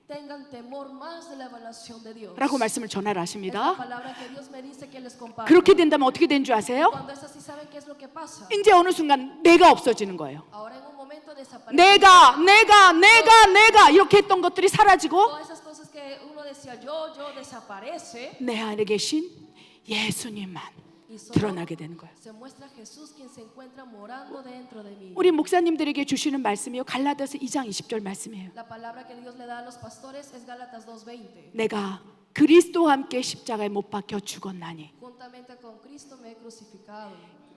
tengan temor más de la evaluación de Dios. 라고 말씀을 전하라 Es la 하십니다. palabra que Dios me dice que les comparto. 그렇게 된다면 어떻게 된 줄 아세요? Cuando es así, ¿saben qué es lo que pasa? 이제 어느 순간 내가 없어지는 거예요. Ahora en un momento desaparece. 내가 이렇게 했던 것들이 사라지고 Todas esas cosas que uno decía yo desaparece 내 안에 계신 예수님만 y solo 드러나게 되는 거예요. se muestra Jesús quien se encuentra morando dentro de mí. 우리 목사님들에게 주시는 말씀이요, 갈라디아서 2장 20절 말씀이에요. La palabra que Dios le da a los pastores es Gálatas 2:20. 내가 그리스도와 함께 십자가에 못 박혀 죽었나니 Juntamente con Cristo me he crucificado.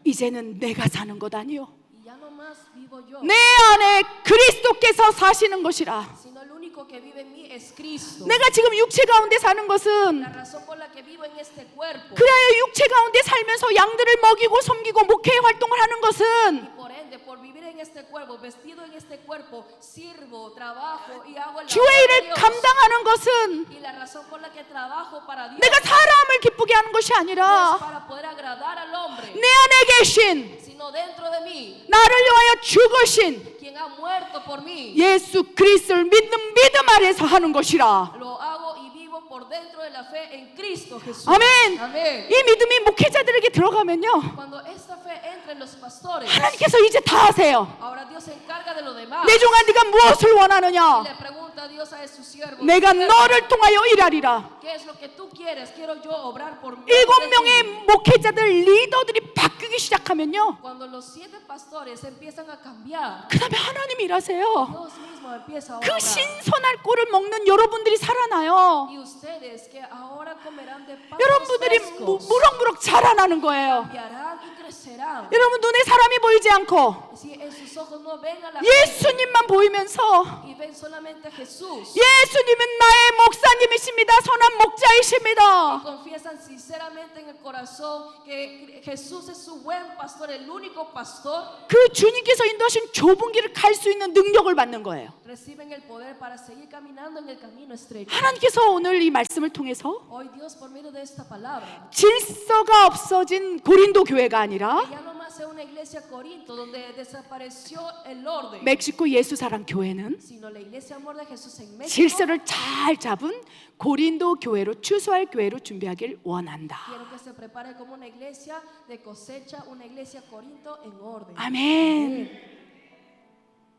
이제는 내가 사는 것 아니요, Y ya no más vivo yo, 내 안에 그리스도께서 사시는 것이라. sino el único que vive en mí es Cristo. 내가 지금 육체 가운데 사는 것은 La razón por la que vivo en este cuerpo 그래야 육체 가운데 살면서 양들을 먹이고 섬기고 목회 활동을 하는 y 것은 por ende por vivir en este cuerpo, vestido en este cuerpo, sirvo, trabajo y hago el 주의 일을 감당하는 것은 Y la razón por la que trabajo para Dios 내가 사람을 기쁘게 하는 것이 no es 아니라 para poder agradar al hombre, 내 안에 계신 sino dentro de mí, 나를 위하여 죽으신 quien ha muerto por mí. 예수 그리스도를 믿는 믿음 아래서 하는 것이라. Lo hago y vivo por dentro de la fe en Cristo Jesús. 아멘. Amén. 이 믿음이 목회자들에게 들어가면요, Cuando esta fe entra en los pastores, 하나님께서 이제 다 하세요. ahora Dios se encarga de lo demás. 내 종아 네가 무엇을 Y 원하느냐? le pregunta a Dios a sus siervos, 내가 너를 통하여 일하리라. ¿qué es lo que tú quieres? Quiero yo obrar por mí. 7명의 목회자들 리더들이 바뀌기 시작하면요, Cuando los 7 pastores empiezan a cambiar, 그 다음에 하나님이 일하세요. Dios mismo empieza a 그 obrar. 신선할 꼴을 먹는 여러분들이 살아나요. Y ustedes que ahora comerán de pastos 여러분들이 frescos, 무럭무럭 자라나는 거예요. cambiarán y crecerán. 여러분 눈에 사람이 보이지 않고 Si en sus ojos no ven a la 예수님만 보이면서 y ven solamente a Jesús 예수님은 나의 목사님이십니다, 선한 y 목자이십니다, confiesan sinceramente en el corazón que Jesús es su buen pastor, el único pastor, 그 주님께서 인도하신 좁은 길을 갈 수 있는 능력을 받는 거예요. reciben el poder para seguir caminando en el camino estrecho. 하나님께서 오늘 이 말씀을 통해서 Hoy Dios por medio de esta palabra 질서가 없어진 고린도 교회가 아니라 ya no más sea una iglesia Corinto donde desapareció el orden, 멕시코 예수사랑 교회는 sino la iglesia Amor de Jesús en México. 질서를 잘 잡은 고린도 교회로 추수할 교회로 준비하길 원한다. Quiero que se prepare como una iglesia de cosecha, una iglesia Corinto en orden. 아멘.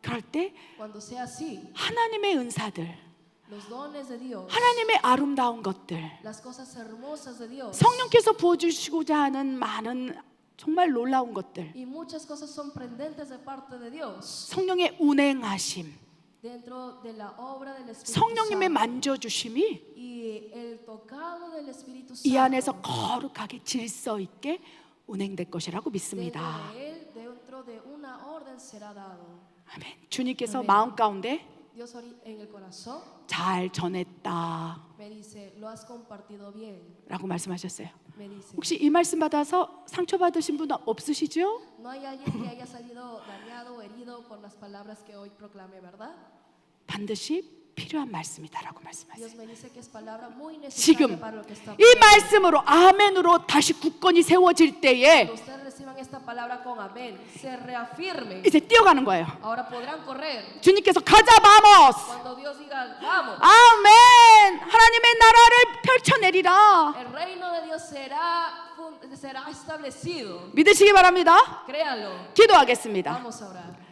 그럴 때 Cuando sea así, 하나님의 은사들, los dones de Dios, 하나님의 아름다운 것들, las cosas hermosas de Dios 성령께서 부어주시고자 하는 많은 정말 놀라운 것들, y muchas cosas sorprendentes de parte de Dios 성령의 운행하심, dentro de la obra del Espíritu 성령님의 Santo 만져주심이 y el tocado del Espíritu 이 안에서 Santo 거룩하게 질서 있게 운행될 것이라고 dentro 믿습니다. de él, dentro de una orden será dado. 아멘. 주님께서 아멘. 마음 가운데 Dios en el corazón 잘 전했다 me dice, lo has compartido bien. 라고 말씀하셨어요. Me dice, 혹시 이 말씀 받아서 상처받으신 분 없으시죠? no hay alguien que haya salido dañado o herido por las palabras que hoy proclamé, ¿verdad? 반드시 필요한 말씀이다라고 말씀하세요. Dios me dice que es palabra muy necesaria 지금 para lo que está 이 말씀으로 아멘으로 다시 굳건히 세워질 때에 Cuando ustedes reciban esta palabra con amén, se reafirmen. 이제 뛰어가는 거예요. Ahora podrán correr. 주님께서 가자 바모스. Cuando Dios diga, vamos, 아멘. 하나님의 나라를 펼쳐내리라. el reino de Dios será establecido. 믿으시기 바랍니다. Créanlo. 기도하겠습니다. Vamos a orar.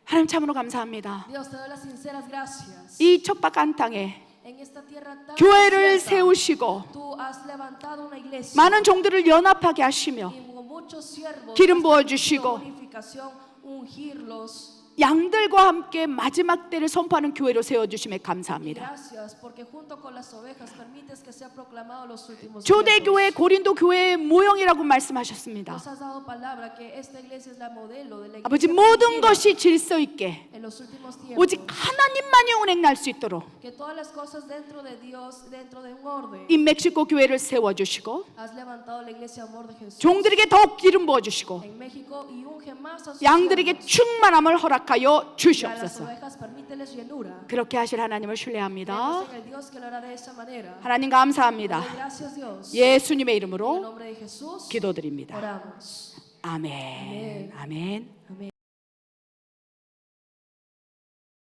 하나님 참으로 감사합니다. Dios, te doy las sinceras gracias. 이 척박한 땅에 En esta tierra tan 교회를 desierta, 세우시고 tú has levantado una iglesia 많은 종들을 연합하게 하시며 y con muchos siervos 기름 has 부어주시고 permitido unificación, ungirlos. 양들과 함께 마지막 때를 선포하는 교회로 세워주심에 감사합니다. Gracias porque junto con las ovejas permites que sea proclamado los últimos 초대교회 tiempos. 고린도 교회의 모형이라고 말씀하셨습니다. Nos has dado palabra que esta iglesia es la modelo de la 아버지 iglesia 모든 primitiva 것이 질서 있게 en los últimos tiempos. 오직 하나님만이 운행날 수 있도록 Que todas las cosas dentro de Dios, dentro de un orden, 이 멕시코 교회를 세워주시고 has levantado la iglesia Amor de Jesús 종들에게 더욱 기름 부어주시고 en México y unge más a sus 양들에게 siervos. 충만함을 허락하여 Y a las 주시옵소서. ovejas permíteles llenura. 그렇게 하실 하나님을 Creemos 신뢰합니다. en el Dios que lo hará de esa manera. 하나님 감사합니다. Doy gracias Dios. 예수님의 En el 이름으로 nombre de Jesús 기도드립니다. oramos. 아멘. 아멘. Amén.